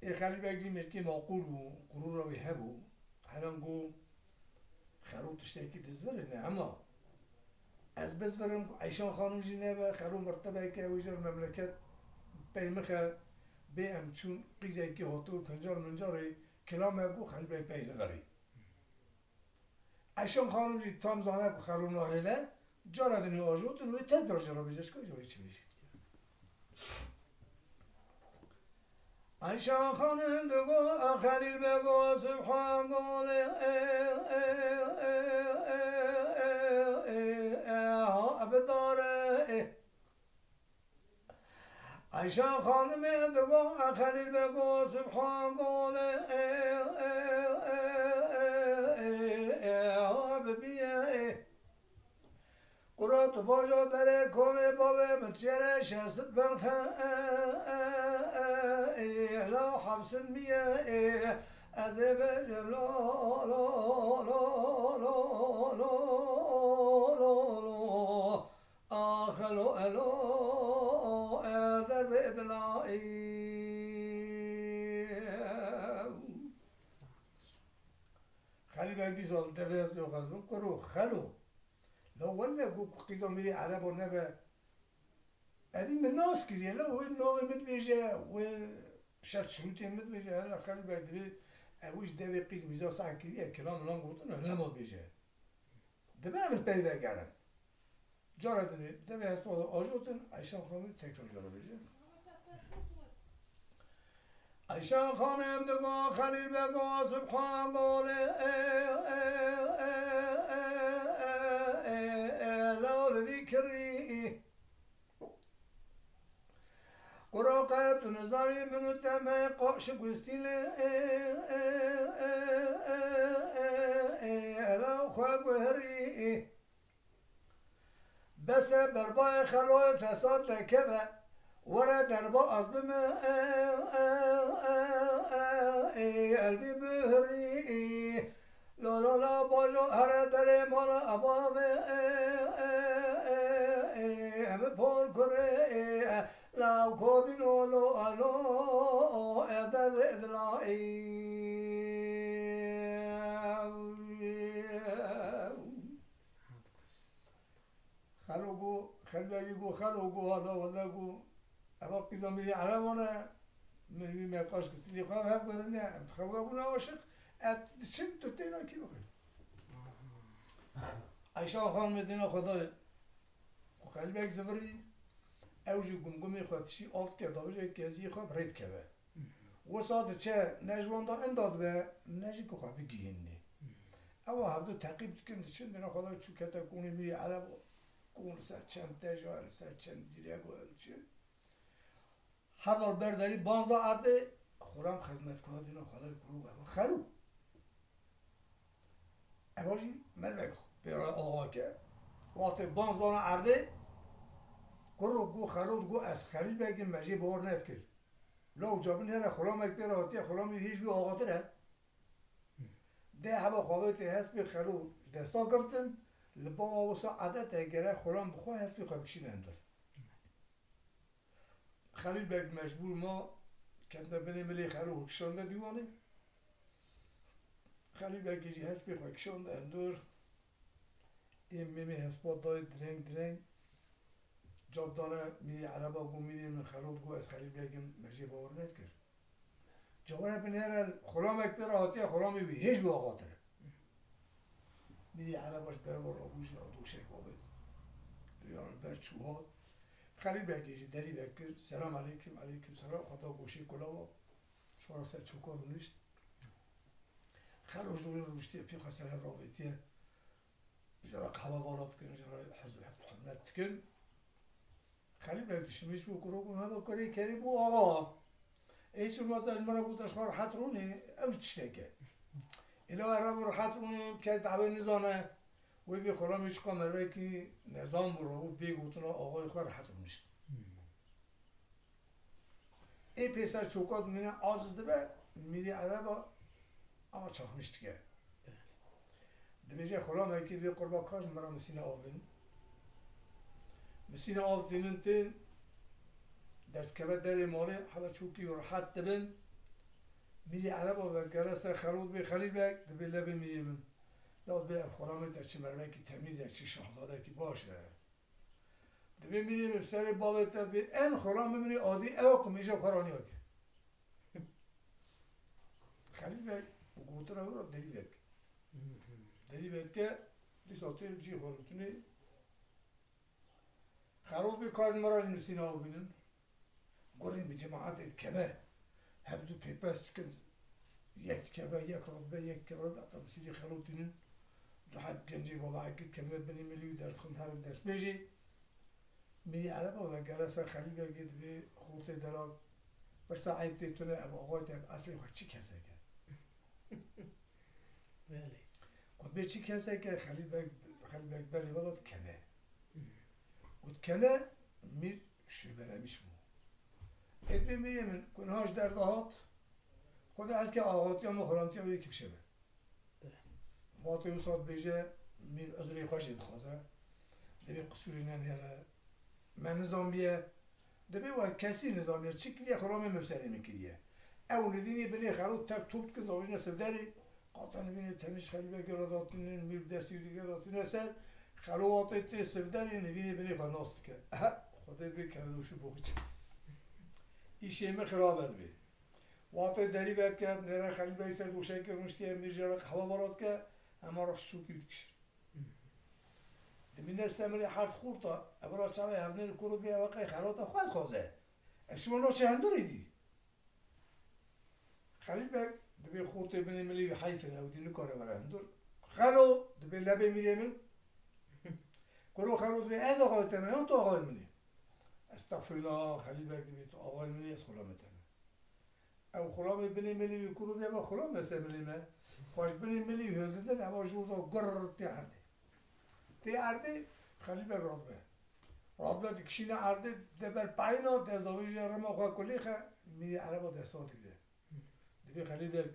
ای خالی بگی مرکی معقول بو قرور رو بهبو هران گو خروط تشتکی دزوره نه اما از بزورم عیشان خانم جینه و خرو مرتبه که ویجار مملکت پیمخه بیم چون قیزه که هاتو پنجار منجاری کلام بو خالی بگی پی بزوری عیشان خانم جی تام زانه که خرو ناهله جارا دنی آجوتون وی تد در جارا بیجش که جایی چی بیشی عیشان خانم دگو خلیل بگو سبحان گوله بداره عیشان خانم دگو خلیل بگو سبحان گوله ببیه قرات باجا داره کنه بابه متشره شست برخه لا حبسن میه از بجم لا لا لا لا لا لا آخلو الو در ادلائی خلی بگی سال دفعه اسم خزون کرو خلو لو ولا قيزو ميري عرب ونبا هذه من الناس كذي لو هو النوم متبيجا وشرط شروطي متبيجا هلا خلي بعد ويش دبي قيز ميزا ساعة كذي كلام لام قلتنا لا ما بيجا دبا من بيدا قاعد جارتني دبي هسبوا أجوتن عشان خانم تكتر جارا بيجا عشان خانم دقا خليل بقا سبحان قوله قراقات نظامي من التماي قاش قستيل لا خاق هري بس برباي خلوه فساد لكبه ورا دربا أصبم قلبي بهري لا لا لا باجو هر در مالا أبام هم پار كره لو كودينو لو ألو أدر إدلائي خلوقو خلباقيقو خلوقو هذا ولاقو أبقى زميلي عرمونا من ما يقاش كسلي قام هم قلنا خلوقونا وشق أتشد تتينا كيلو خير عایشه خان مدینه خدای خیلی بک زفری اوجی گمگمی خودشی آفت کرد آبجه کزی خواب رید کرده و ساعت چه نجوان دا انداد به نجی که خواب بگیهنی اما هفته تعقیب کند چند دینا خدای چو کتا کنی می عرب کون سر چند تجار سر چند دیره گوهن چه هر دار برداری بانزا عرده خورم خدمت کنه دینا خدای گروه اما خرو اماجی ملک برای آقا که وقتی بانزا عرده گروه گو خرود گو از خلیل بگیم مجی بار ند کرد لو جابن هر خلام یک بیر آتی خلامی هیچ بی آقا تره ده هوا خوابتی هست بی خلو دستا گفتن لبا آوسا عدد اگره خلام بخواه هست بی خواب کشی نندر خلیل بگ مجبور ما کندن بنی ملی خلو کشانده دیوانه خلیل بگیجی هست بی خواه کشانده اندر این میمی هست با دای درنگ جاب دانه میری عربا گو میری من خلود گو از خلیل بگیم مجی باور نید کرد جوانه بنیره خلام یک بیر آتی خلامی بی هیچ بی آقا تره میری عرباش برور آبوش دوشه گوید ریان بر چوها خلیل بگیجی دری بکر سلام علیکم علیکم سلام خدا گوشی کلاوا شما سر چوکا رو نیست خلو جوری روشتی پیخا سر رابطیه جرا قهوه والات کن جرا حضرت کن خلیل بگیشمیش بو کرو کنه با کاری کری بو آقا ایچ مازج مرا بودش خار حت رونه او چشته که اینا رو راحت رونه که از دعوه نظامه وی بی خلام هیچ کامره که نظام برو و بی گوتنا آقای خار حت رونشت این پیسر چوکات مینه آزده به میری عربا اما چاخنشت که دبیجه خلام هکی بی قربا کاش مرا مسینه آفین مسینه آفینن تین در کبه در ماله حالا چوکی راحت دبن میری عربا و گرس خلود بی خلیل بگ دبی لبی میری من داد بی خلام در چی مروه که تمیزه چی شاهزاده که باشه دبی میری بسر بابت بی این خلام میری عادی او کمیشه خورانی عادی خلیل بگ گوتر او را دری بگ که دیساتی جی خورتونی خلود بی کاز مراج مسینه آو بینن گرین به جماعت کبه هبدو پیپست کن یک کبه یک ربه یک کبه تا بسیاری خلوط دینن دو حب گنجی بابا اکید کبه بنی ملیوی درس خون هر دست بیجی میری عربا و گرس خلیل بگید به خورت دراغ برسا عیب دیتونه اب آقای تب اصلی خود چی کسه که بله خود به چی کسه که خلیل بگ بلی ولاد کنه خود کنه میر شبره میشمو ادبی میگه من کنهاش در دهات خود از که آغاتی هم خورانتی هم یکی بشه واقعی اصاد بیجه میر ازوری خوشید خوازه دبی قصوری ننهره من نظامیه دبی و کسی نظامیه چی کلیه خرامی مبسری میکلیه او ندینی بلی خلوط تب توبت کن داویج نصف داری قاطع نبینی تمیش خلی بگر داتونین میر دستی دیگه داتون اثر خلوطی تی صف داری نبینی بلی خناست که خودت بی کردوشو بخچ ایشیمه خرابت بی واقعی دری باید کرد نره خلیل بیسر گوشه که رونشتی میرجا هوا بارد که اما را شوکی بکشر دمین نستمری حرد خورتا ابرا چاوی هفنه رو کرو بیا واقعی خلاطا خواهد خوازه شما نوچه هندو ریدی خلیل بگ دبی خورتا بینی ملی بی حیفه نودی نکاره برای هندور خلو دبی لبه میری من کرو خلو دبی از آقای تمه تو آقای منی استغفرالله خلیل بگ دبی تو آقای منی از خلامتنه او خلام بنی ملی بی کرو بیا با خلام مثل ملی ما خوش بنی ملی بی هلده ده نوا جوردا گر تی عرده خلیل بگ رابطه دکشین عرده دبر پایینا دستاویج رما خواه کلی خه میری عربا دستاتی ده دبی خلیل بگ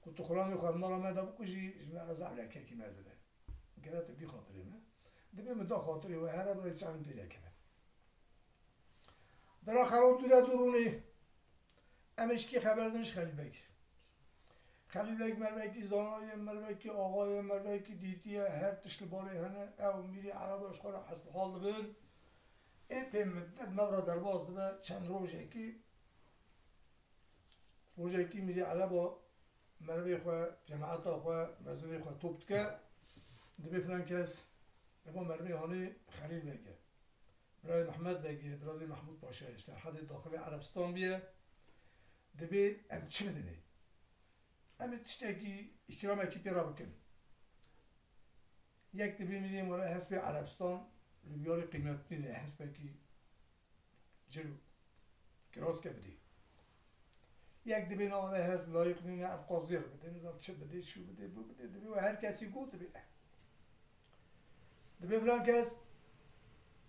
کتو خلامی خواه مرا مدا بکشی جمعه زعله که کی مزده گرات بی خاطری نه دبی مدا خاطری و هر برای چند بیره کنه برا خلاط دوله درونی امش کی خبر دنش خلیل بگ خلیل بگ مروکی زانای مروکی آقای مروکی دیتیه هر تشل بالی هنه او میری عرباش خورا حسب حال بین ای پیم مدت نورا در باز دبه چند روژه کی میری عربا مروی خواه جماعتا خواه مزنی خواه توبت که دبی فلان کس دبا مرمی هانی خلیل بگه برای محمد بگه برای محمود پاشا سرحد داخل عربستان بیه دبی ام چی بدنی ام تشتاقی اکرام اکی پیرا بکن یک دبی میدیم ولی حسب عربستان لویار قیمتی نه حسب کی جلو کراس که بدی یک دبی نامه هست لایق نینه افقازی رو بده نظام چه بده شو بده بو بده دبی و هر کسی گود دبی دبی فلان کس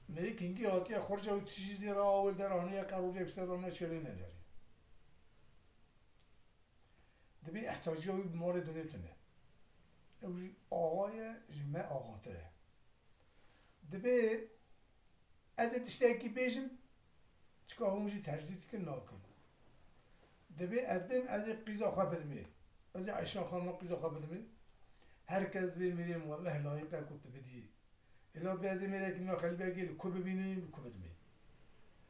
میگه کنگی آتی خورج و چیزی را اول در آنه قرار اکسادانه چلی نداری دبی احتاجی های بیمار دنیا تنه اوی آقای جمعه آقا تره دبی از تشتاقی بیشم چکا همونجی تجدید کن ناکن دبی ادبیم از قیزا خواه بدمی از عشان خانم قیزا خواه بدمی هر کس دبی میریم والله لایقه کت بدی الا بعضی میره که ما خیلی بگیر کو ببینیم کو بدمی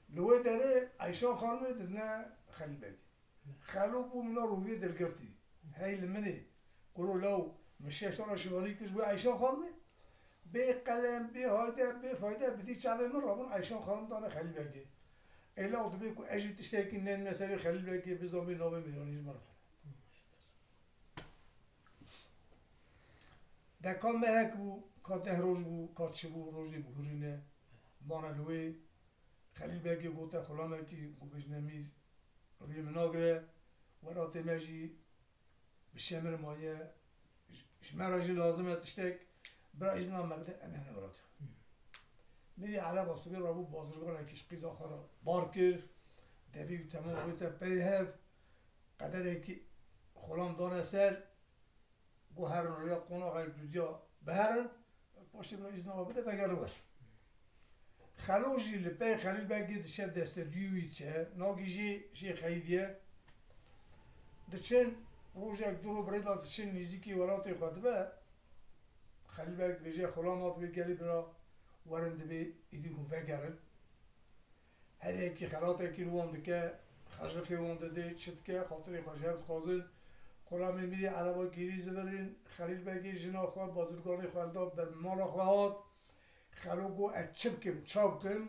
لوی داره عشان خانم نه خیلی بگیر خلو بو منا روحیه درگرتی هیل منی قرو لو مشه سال شوانی کش بو عشان خانم به قلم به هایده به فایده بدی چاله من رابون عشان خانم دانه خیلی بگیر الا دبی کو اجی تشتاقی نن مثلا خیلی بگیر بزامی نام میرانیز مرا دکان مهک بو کاته روز بو کاتش بو روزی بورینه مانلوی خلیل بگی گوته خلامه کی گوبش نمیز روی مناگره ورات مجی بشمر مایه شمراجی لازمه تشتک برای ایزنا مبدأ امهنه ورات میری عرب آسوبی رابو بازرگان اکیش قیز آخرا بار کر دوی تمام رویتا پیهف قدر اکی خلام دانه سر گو هرن رویا قناقه دودیا بهرن باشه برای ایزنا مبدأ بگر باش خلوجی لپی خلیل بگی دشه دست دیوی چه ناگیجی شی خیلیه دچن روزک درو برای دچن نیزیکی وراتی خود به خلیل بگ بیجه خلامات بگری برا ورند بی ایدی هو وگرن هر یکی خلات یکی روانده که خجلقی وانده دی چد که خاطری خجلت خوازن خلامی میری عربا گیری زدرین خلیل بگی جنا خواه بازرگانی خوالدا بر مالا خواهد خلو گو اچب کم چاپ کن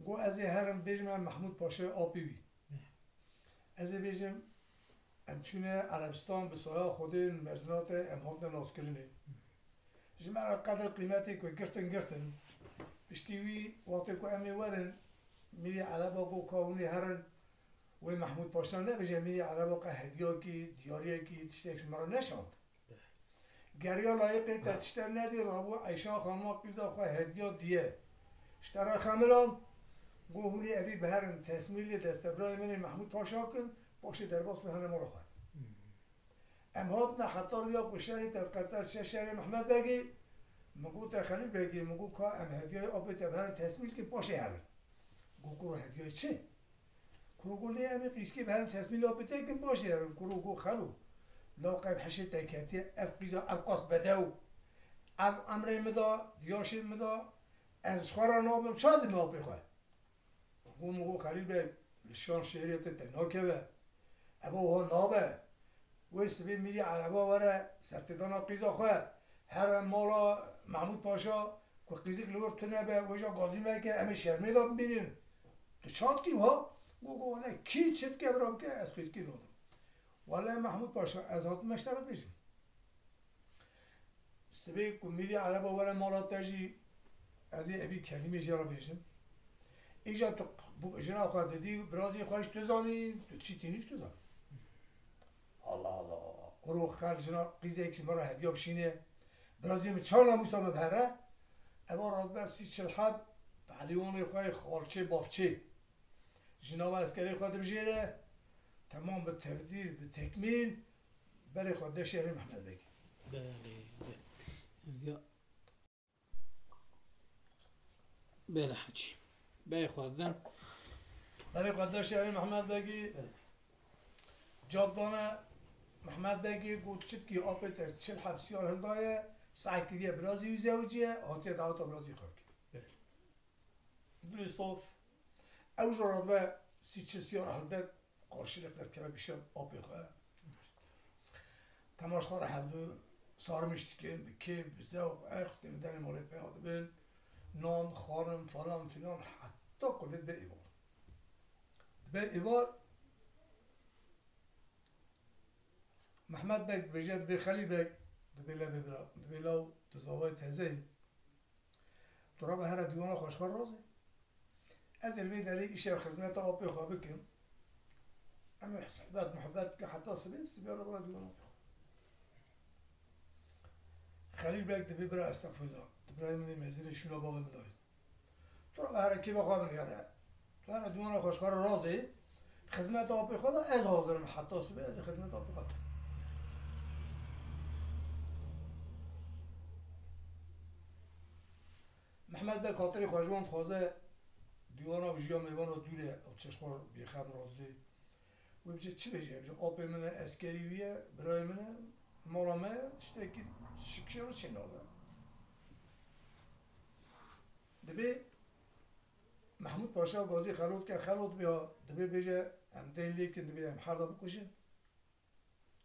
گو از هرم بیجم محمود پاشا آبی بی از بیجم امچونه عربستان به سایه خود مزنات امهات ناس کرنه جمعه قدر قیمتی که گرتن بشتیوی وقتی که امی ورن میری عربا گو کاونی هرن و محمود پاشا نبیجه میری عربا که هدیه کی دیاریه کی تشتیکش مرا نشاند گریا لایقی تشتر ندی رابو عیشان خانما قیزا خواه هدیه دیه اشترا خمران گو هونی اوی بهرن تسمیلی دستبرای منی محمود پاشا کن باشه درباس بهرن مرا خواه امهات نه حتی ریا بشری تدقیقات شهر محمد بگی مگو تخلیل بگی مگو که ام هدیه آب تبهرن تسمیل که باشه هرن گو کرو هدیه چه؟ کرو گو لی امی قیسکی بهرن تسمیل آب تکن باشه هرن کرو گو خلو لا قیب حشی تکتی اف قیزا القاس بدو امر مدا دیاشی مدا از خوارا نابم چازی ما بخواه گو مگو خلیل بگ لشان شهریت تناکه به ابا ها نابه ویسبی میری عربا وره سرتدانا قیزا خواه هر مالا محمود پاشا که قیزی کلور تونه به ویجا گازی میگه همه شرمی دا ببینین تو چاد کی ها؟ گو ولی کی چد که برام که از قیز کی دادم ولی محمود پاشا از هات مشترک بیشم سبی که میری عربا وره مالا تجی از یه ابی کلمه جرا بیشم ایجا تو جنا خواه دیدی برازی خواهش تو زانی تو چی تینیش تو زانی الله کرو خرجنا قیزه که مرا هدیه بشینه برازیم چهار ناموسا ببره اما راد بسی چلحب بعدیون خواهی خالچه بافچه جناب اسکری خواهد بجیره تمام به تبدیل به تکمیل برای خواهد شهر محمد بگی بله حجی برای خواهدن برای خواهد شهر محمد بگی جابدانه محمد بگی گوت چید که آپت چل حبسیار هلدایه سعی کریه برازی و زوجیه آتیه دعوتا برازی خواهد بلی صوف او جراد به سی چل سیار هلده قارشی لفتر که بیشه آپی خواه تماش خواه هفدو سارمشتی که به کیف به ذوق عرق نمیدن مال پیاده بین نان خانم فلان فلان حتی کلید به ایوار محمد بک بجد به خلیل بک دبیلا تزاوای تزه تو را به هر دیوان خوشخوار رازه از الوی دلی ایشه خدمت آب بخواه بکن اما صحبت محبت که حتی سبیل را باید دیوان آب بخواه خلیل بک دبی برا استغفر الله دبرای منی مزین شولا بابا مداید تو را به هر کی بخواه بنگره تو هر دیوان خوشخوار رازه خدمت آب بخواه از حاضرم حتی سبیل از خدمت آب بخواه محمد به خاطر خواجوان خوازه دیوانا و جیا میوان و دوله و چشمار بیخم رازه و بجه چی بجه؟ بجه آب منه اسکریویه برای منه مالامه شتاکی شکشر رو چه ناده دبی محمود پاشا غازی خلوت که خلوت بیا دبی بجه هم دیلی که دبی هم حردا بکشین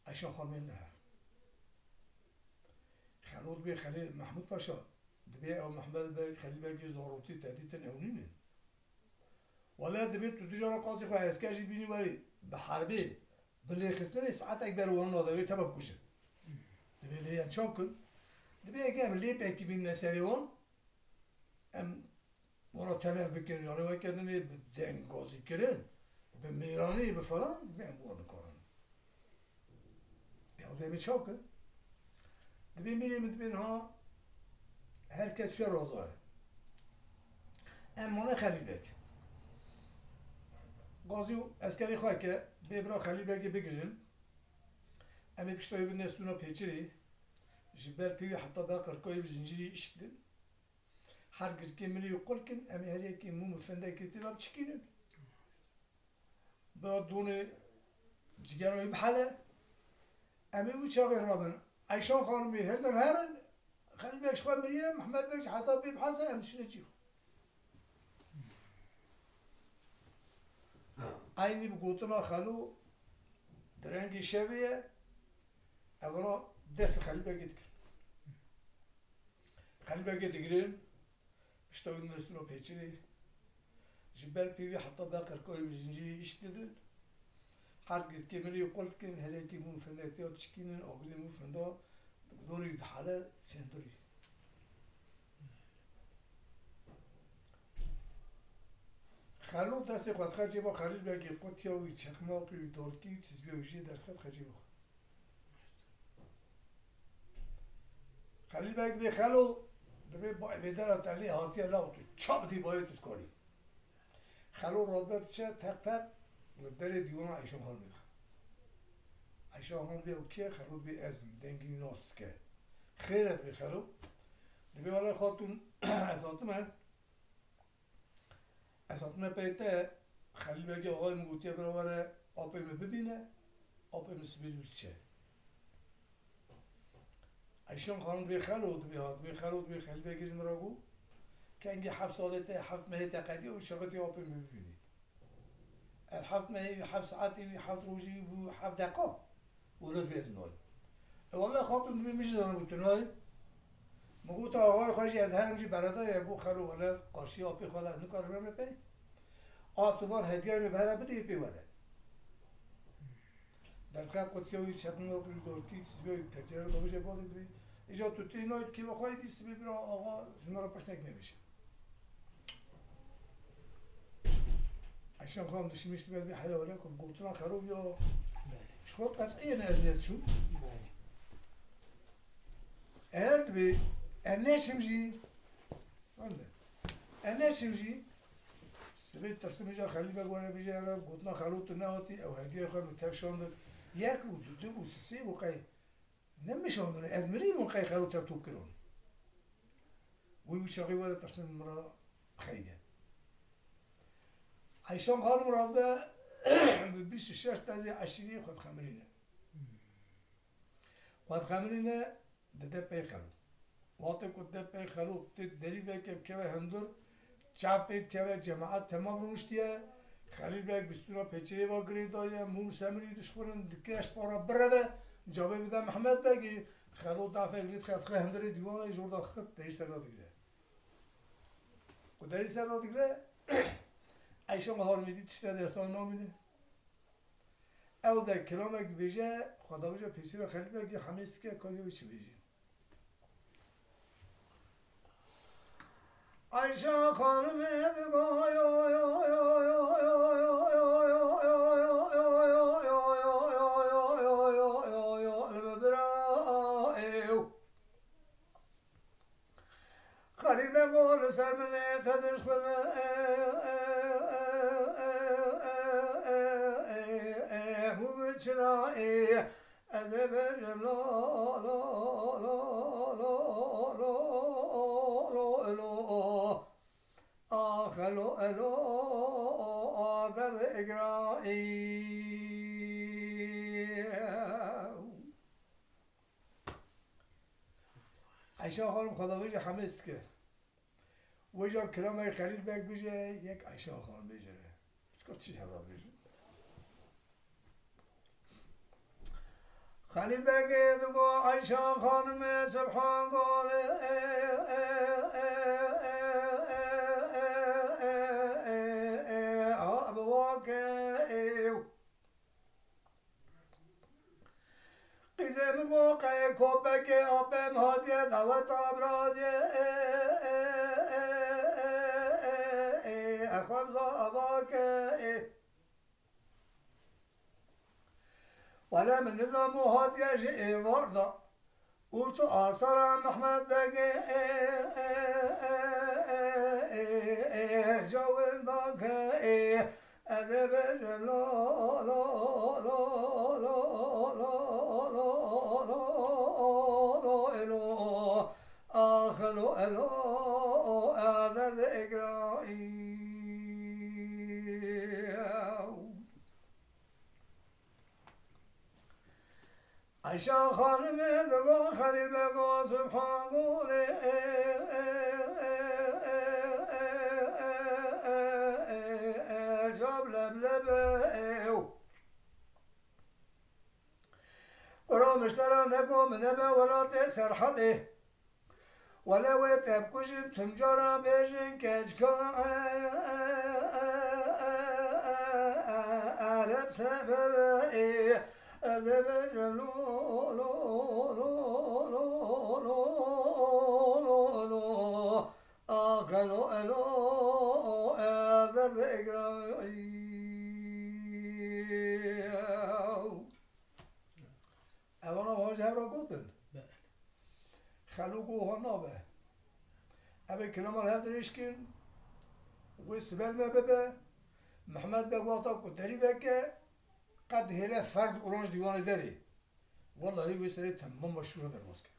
ایشان خانمه نه خلوت بیا خلیل محمود پاشا دبی او محمد بگ خلیل بگی زاروتی تهدیدن اونینه ولی دبی تو دیجانا قاضی خواه اسکشی بینی ولی به حربی بلی خستنی ساعت اکبر وان نادوی تبا بکشه دبی لی هم چاپ کن دبی اگه هم لی پکی بین نسری وان هم وانا تلف بکن یعنی وای کردنی به دنگ گازی کرن به میرانی به فلان دبی هم وان کارن یا دبی چاپ کن دبی میریم دبی ها هر کس چه رازاه امانه خلیل بک غازی و اسکری خواه که ببرا خلیل بگی بگیرن امی پشتایی به نستونا پیچری جبر پیوی حتی با قرقایی به زنجیری اشک دن هر گرکی ملی و قل کن امی هر یکی موم فنده کتی را بچکینن با دون جگرهایی بحله امی او چاقی رابن ایشان خانمی هردن هرن خلیل بگش خواه مریم محمد بگش حتی ببحثه امشنه چیخ aynı bu gotuna xalu drengi şeviye evana dest xalibe gittik. Xalibe gittiğin işte oyun üstüne peçeli jibber pivi hatta bakır koy zinciri işledi. Her git kemeli yuqult kin hele ki mun fendati o çikinin ogli mun fenda doğru yudhale senduri. خلو دست خود خرجی با خلیل بگی قطیاوی چخماقی دارکی تزبیوشی دست خود خرجی با خلیل بگی بی خلو دبی با بیدارت علی هاتی الله تو چاب دی باید تو کاری خلو رابط چه تق تق در دیوان ایشان خان میده ایشان خان بی اوکی خلو بی ازم دنگی ناست که خیرت بی خلو دبی والا خاتون ازاتمه اساساً پیته خلیل بگی آقای مگوتی برابر آپیمه ببینه آپیمه سبیل بچه ایشان خانم بی خلود بی خلیل بگی مراگو که اینگه 7 سالته 7 ماه تقدی و شغلتی آپیمه ببینی 7 ماه 7 ساعتی 7 روزی و 7 دقیقه ولد بیاد نای والله خاطر بی میشه دانه بود نای مگوت آقای خواهی از هرمجی برادر یا گو خلو ولد قاشی آپی خواهد نکار رو میپی آتوان هدیه میبره بده پیوره در خیلی قطعی چطور نبودی دارکی سبیای تجربه رو باشه باید بی ایجا تو تیناید که بخواهی دی سبی برا آقا شما را پرسنگ نمیشه ایشان خواهم داشتی میشتی باید بی حالا ولی کن گلتنا خروب یا شخوط قطعی نزنید شو ارد بی انه چمجی انه چمجی سبيت ترسم جا خلي بقى بيجي أنا قلنا خلوت نهاتي أو هدية خلنا تفشون ياكل ودو سسي وقاي نمشون أزمري من قاي خلوت ترتوب كلون ويشغي ولا ترسم مرا خيدة عيشان قال مرابع بيش الشاش تازي عشرين خد خمرينه خد خمرينه ده بي خلو واطي كده بي خلو تدري بك كيف هندور چپ بید که جماعت تمام روشتیه خلیل بگ بستورا پیچری با گریدایه موم سمری دشخورن دکش پارا بره جواب بده محمد بگی خلو دافع بلیت خط خواهم داره دیوانه جورده خط داری سر دیگه و داری سر دیگه ایشان حال میدید چطور دستان نامینه او در کلام اگه بیجه خدا بیجه پیسی رو خیلی بگی همه است که کاری بیچی بیجه ایشان خانم دگاه خريب نقول سر من تدخل مبشرائي أذب لا لا لا لا لا لا آخلو ألو آدر إقرائي عائشة خانم خدا بيجي حمست که وجا کلام خلیل بگ بیجه یک عائشة خانم بیجه چکار چی همراه بیجه خلیل بگ دگو عائشة خانم سبحان قال قیزم موقع کبک آبم هادیه دعوت آبرادیه خبز آباکه ولی من نظام هادیه جئه وارده قلت آثار محمد دقه جاول داکه أذب لا لا لا لا لا لا لا آخلو ألو هذا الإقرائي عائشة خانم دقا خريب دقا سبحان قولي جاب لبلبه قرام اشترى نقوم نبا ولا تأسر حده ولا ويتب كجن تمجرى بيجن كجكا أرب سببه أذب جلو لو لو لو لو لو أكلو ألو أذب إقرائي أولا واجه را قلتن خلوقوها نابه أبي كلام الهفت ريشكن ويسبال ما ببه محمد بقواتا قدري بكه قد هلا فرد اورانج دیوانه داره والله ويسري تمام مشهور در مسکو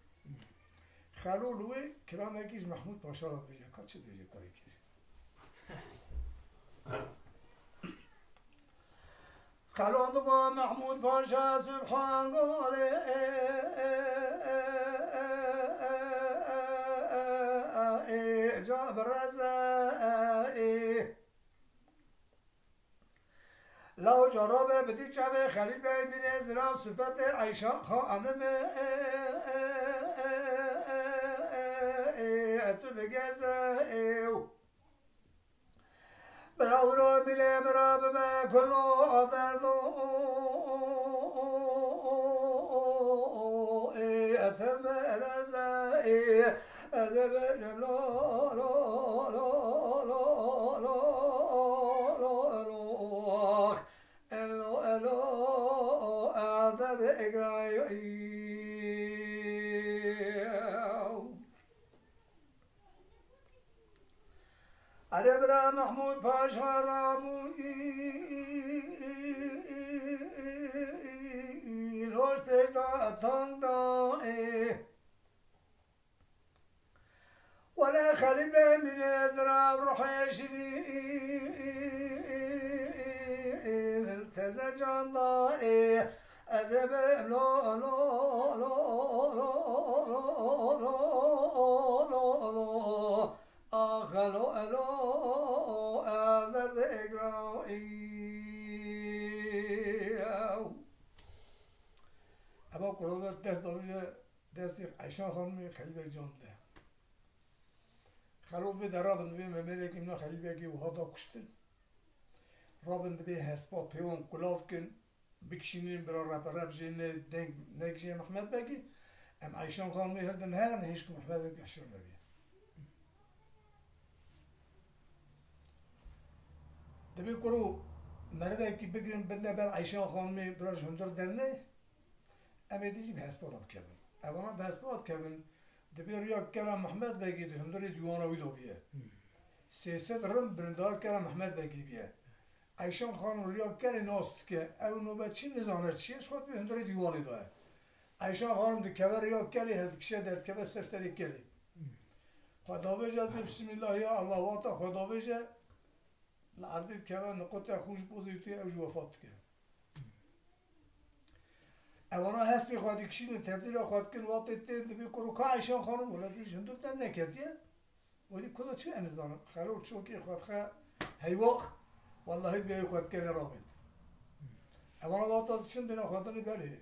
خلو لوی کرام یکیش محمود پاشا را بجه کار چه بجه کاری کرد خلو اندگاه محمود پاشا سبحان قاله جاب رزائه لو جرابه بدي شبه خليل بن نزرا صفات عائشة خانم اتبجزا براورو ملي مراب ما كلو اضرنو اتم رزائي ادب لا لا لا لا أدبر محمود باشا رامو لوش بيشتا تاندا ولا خليل من يزرع روحي شرين التزج الله أذب لا لا لا لا لا لا لا آخلو ألو أذب إقرائي أبا قرآن التسطبيش دستی عیشان خانمی خلیل بگ جان ده خلوت به درابند به ممره که اینا خلیل بگی و هادا کشتن رابند به هسپا پیون قلاف کن بکشینیم برا رب جنه دنگ نگجه محمد بگی ام عیشان خانمی هردن هرن هیچ که محمد بگی اشتر نبید دبی کرو مرده کی بگیرن بنده بر عیشان خانمی براش هندر درنه اما دیجی به هسپا راب کردن اونا به هسپا کردن دبی ریا کلام محمد بگی ده هندر دیوانا ویدو بیه سیاست رم برندار کلام محمد بگی بیه عیشان خانم ریا کلی ناست که او نوبت چی نزانه چیه خود به هندر دیوانی داره عیشان خانم ده کبر ریا کلی هلکشه درد کبر سرسری کلی خدا بجد بسم الله یا الله واتا خدا بجد لعردید که من نقطه خوش بوزیتی اوج وفات کرد. اونا هست میخواد کشین تبدیل خود کن وقتی تید بی کرو که عیشان خانم ولی بیش هندور تن نکردیه ولی کلا چی انزانم خلوت شو که خود خواه هیواق والله بیای خود کل رابط اونا وقتا چند دینا خودانی بله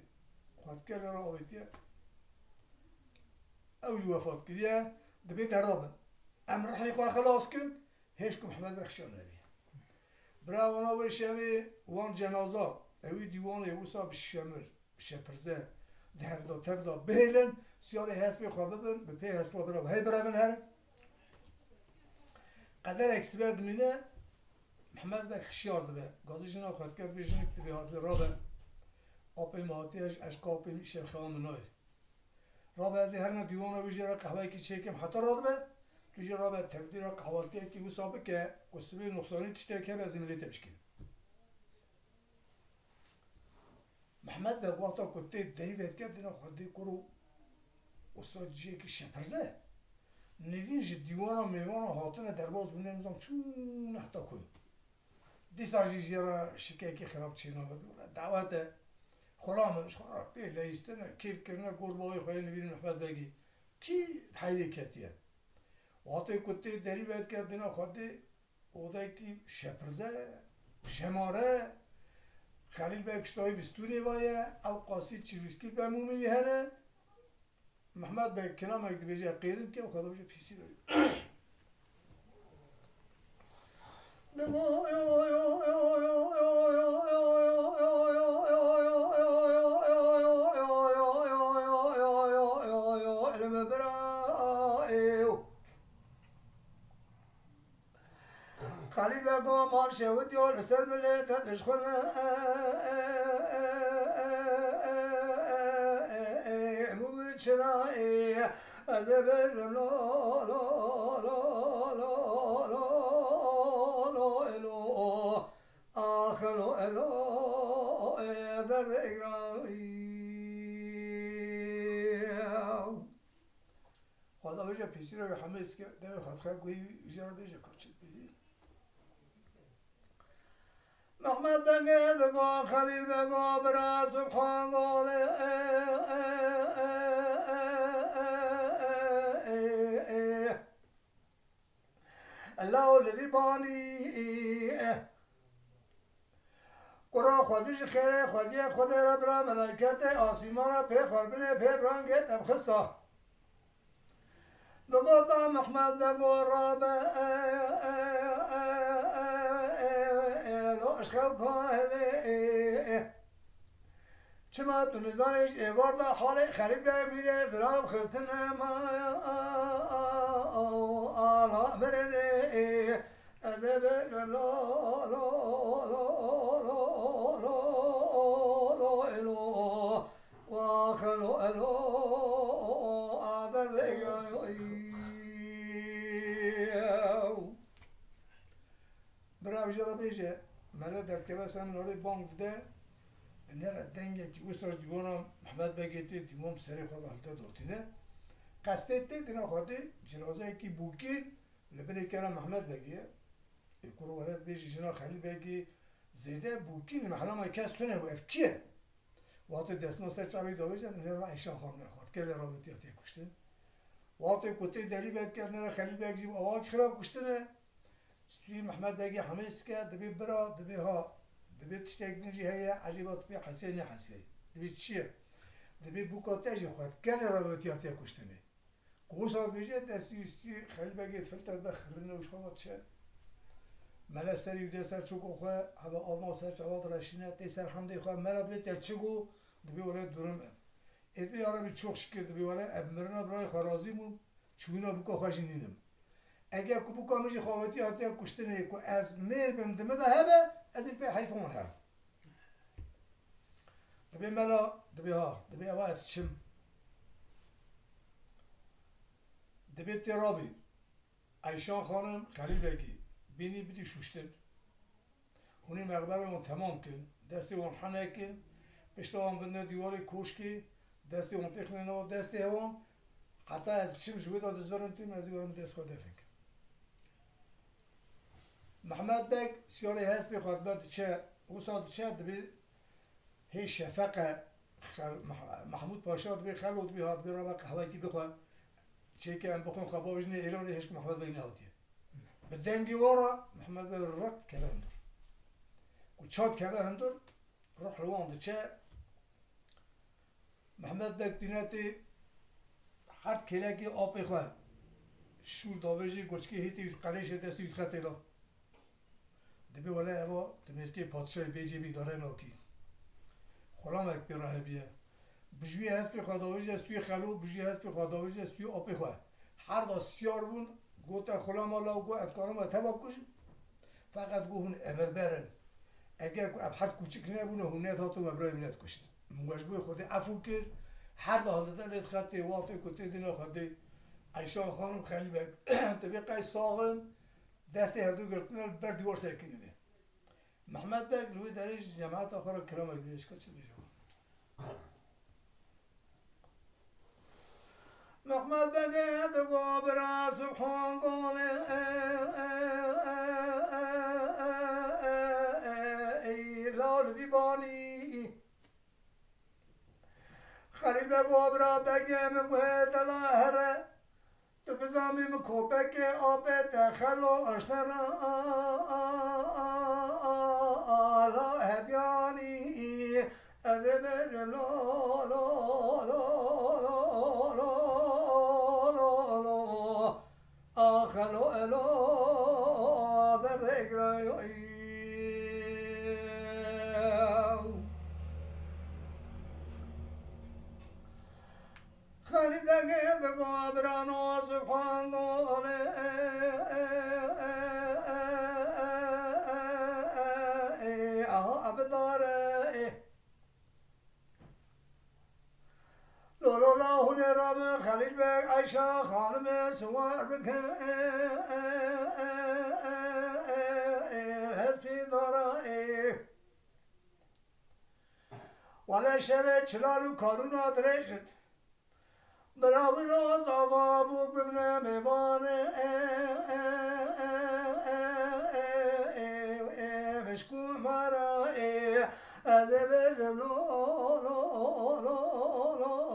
خود کل رابطیه اوج وفات کردیه دبی در رابط امر حیقا خلاص کن هیچ که محمد بخشان نبی براونا و شبه وان جنازه اوی دیوان یوسا بشمر بشپرزه دردا تردا بهلن سیال حسب خوابه بن به پی حسب برا هی برا من هر قدر اکسبد منه محمد بخشیار دبه گازشنا خود کرد بجنک دبی هات به رابه آپی ماتیش اشکاپی میشه خیام منای رابه از هر نه دیوان و جرا قهوه کی چکم حتی رابه توی رابه تقدیر قواتی که وسابه که قصبی نقصانی تشته که از ملی تشکیل محمد در وقتا کتی دیوید کرد دینا خودی کرو استاد جیه که شپرزه نوینج دیوانا میوانا هاتنه درباز بونه نظام چون حتی کوی دیساجی جیرا شکه که خراب چینا بدونه دعوت خرامنش خراب بی لیستنه کیف کرنه گربای خواهی نوین محمد بگی کی حیلی کتیه وقتی کتی دری باید کردینا خودی اوده کی شپرزه شماره خلیل بکشتای بستونی وایه او قاسی چیویسکی بمومی میهنه محمد به کنام اگه بیجه قیرن که خدا بشه پیسی روی خلیل بگو مال شود یا لسر ملیت تشخل مومن چرایی از برم لا لا لا لا لا لا الو آخلو الو در اگرامی خدا بجا پیسی رو به همه ایست که در خودخواه گویی جا رو بجا کچید بگیر محمد بگه دگاه خلیل بگاه برا سبخان گاله الله لذی بانی قرآن خوزیش خیره خوزی خود را برا ملائکت آسیمان را پی خوربنه پی برانگت ابخصا نگوتا محمد نگو را به اشخاب کاهده چما تو نزانش ایوار دا حال خریب دا میره زراب خستن ما آلا مرنه از بر لا لا لا لا لا لا الو واخلو الو آدر برای جرا بیشه مرا درد که بس هم نوری بانک ده نرا دنگه که وساج دیوانم محمد بگیتی دیوان سری خود حالتا دوتینه قصده تی دینا خواهده جنازه که بوکی لبنی که محمد بگیه یکورو ولد بیشه جنا خلیل بگی زیده بوکی محلا ما کس تونه و اف کیه وقتی دستنا سر چاوی دو بیشه نرا عیشان خواهم نخواد که رابطیاتی کشتن وقتی کتی دلی باید کرد نرا خلیل بگی آواک خراب کشتنه ستوی محمد بگی همه است که دبی برا دبی ها دبی تشتاق نجی هيا عجيبات بي حسين حسين دبي تشير دبی بوکاتش خود کنه رابطیات یا کشتنه قوسا بیجه دستی خیلی بگید فلتر بخرن وش خواهد شد ملا سری و سر چوکو خواه هوا آما سر چواد رشینه تی سر حمده خواه ملا بیت چگو دبی ولی دورم ادبی عربی چوخش کرد دبی ولی ابمرنا برای خرازیمون چوینا بکا خوشی نینم اگر که بکا میشه خواهدی هاتی کشتنه که از میر بمدمه ده هبه از این پی حیفون هر دبی ملا دبی اوه چم دبی ترابی عیشان خانم خلیل بگی بینی بدی شوشتن هونی مقبره اون تمام کن دستی اون حنه کن پشت اون بنده دیواری کوشکی دستی اون تخنه نو دستی هون حتی از چیم جوی داد زورن تیم از یورم دست خود دفن کن محمد بگ سیاری هست بی خدمت چه وصاد چه دبی هی شفقه محمود پاشا دبی خلود بی هات بی رابق قهوه کی بخواه چه که ام بخون خوابا بجنه ایرانی هشک محمد بگ نهاتیه بدنگی ورا محمد بگ رد کله هندر و چاد کله هندر روح روان چه محمد بگ دیناتی هر کله کی آبی خواه شور داویجی گوچکی هیتی قریش دستی خطه لا دبی ولی اوا تنسکی پادشاه بیجی بی داره ناکی خلام اک بی راه بیه بجوی هست بی خداویج است توی خلو بجوی هست بی خداویج است توی آبی خواه هر دا سیار بون گوتا خلام الله گو ادکارم را تباب کشن فقط گو هون امر برن اگر اب حد کوچک نبونه هونیت هاتو مبرای منت کشن مگوش خود عفو کرد هر دا حال دلت خطی واقعی کتی دینا خطی عیشان خانم خیلی بگ تبی قای ساغن دستی هر دو گرتنال بر دیوار سرکنیده محمد بگ لوی دریج جماعت آخر کرام اگلیش کچه بیجا محمد بگ دگو برا سبحان گونه ای لال بیبانی خریب بگو برا بگم بوید لاهره تو بزامی مکوبک آبت خلو اشترا آلا هدیانی از برم لا لا لا لا لا لا آخلو الا در ذکرای خالی بگه دگو برانو سبحان گونه آها ابداره لولو لاهون رام خلیل بگ عیشا خانم سوار بکن حسبی داره ولی شبه چلالو کارون آدرشت برای روز آبابو ببنه میوانه مشکو مرا از برم لا لا لا لا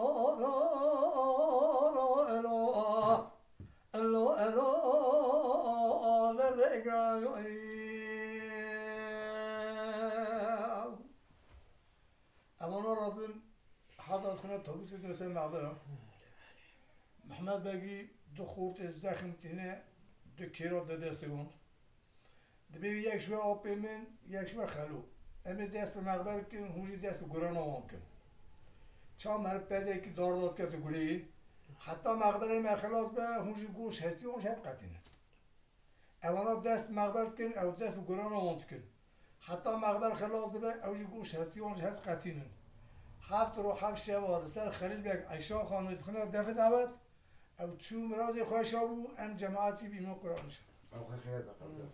لا لا لا در اگرای اما ربن حضرت خونه تابوت درسه معبرم محمد بگی دو خورد زخم تینه دو کیرات دسته گون دبی یک شوه آب من یک شوه خلو امی دست به مقبر کن هونجی دست به گران آوان کن چند مرد پیزه که دار داد کرد گلی حتی مقبر ما خلاص به هونجی گوش هستی هونج هم قطینه اوانا دست مقبر کن او دست به گران آوان کن حتی مقبر خلاص به اوجی گوش هستی هونج هم قطینه هفت رو هفت شبه سر خلیل بگ عیشا خانم خونه دفت عوض او چو مرازی خواهش آبو ام جماعتی بیمو قرآن شد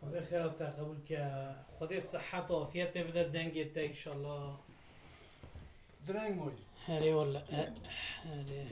خدا خیرات قبول که خدا صحت و عافیت بده دنگت ان شاء الله درنگ موی هلی والله هلی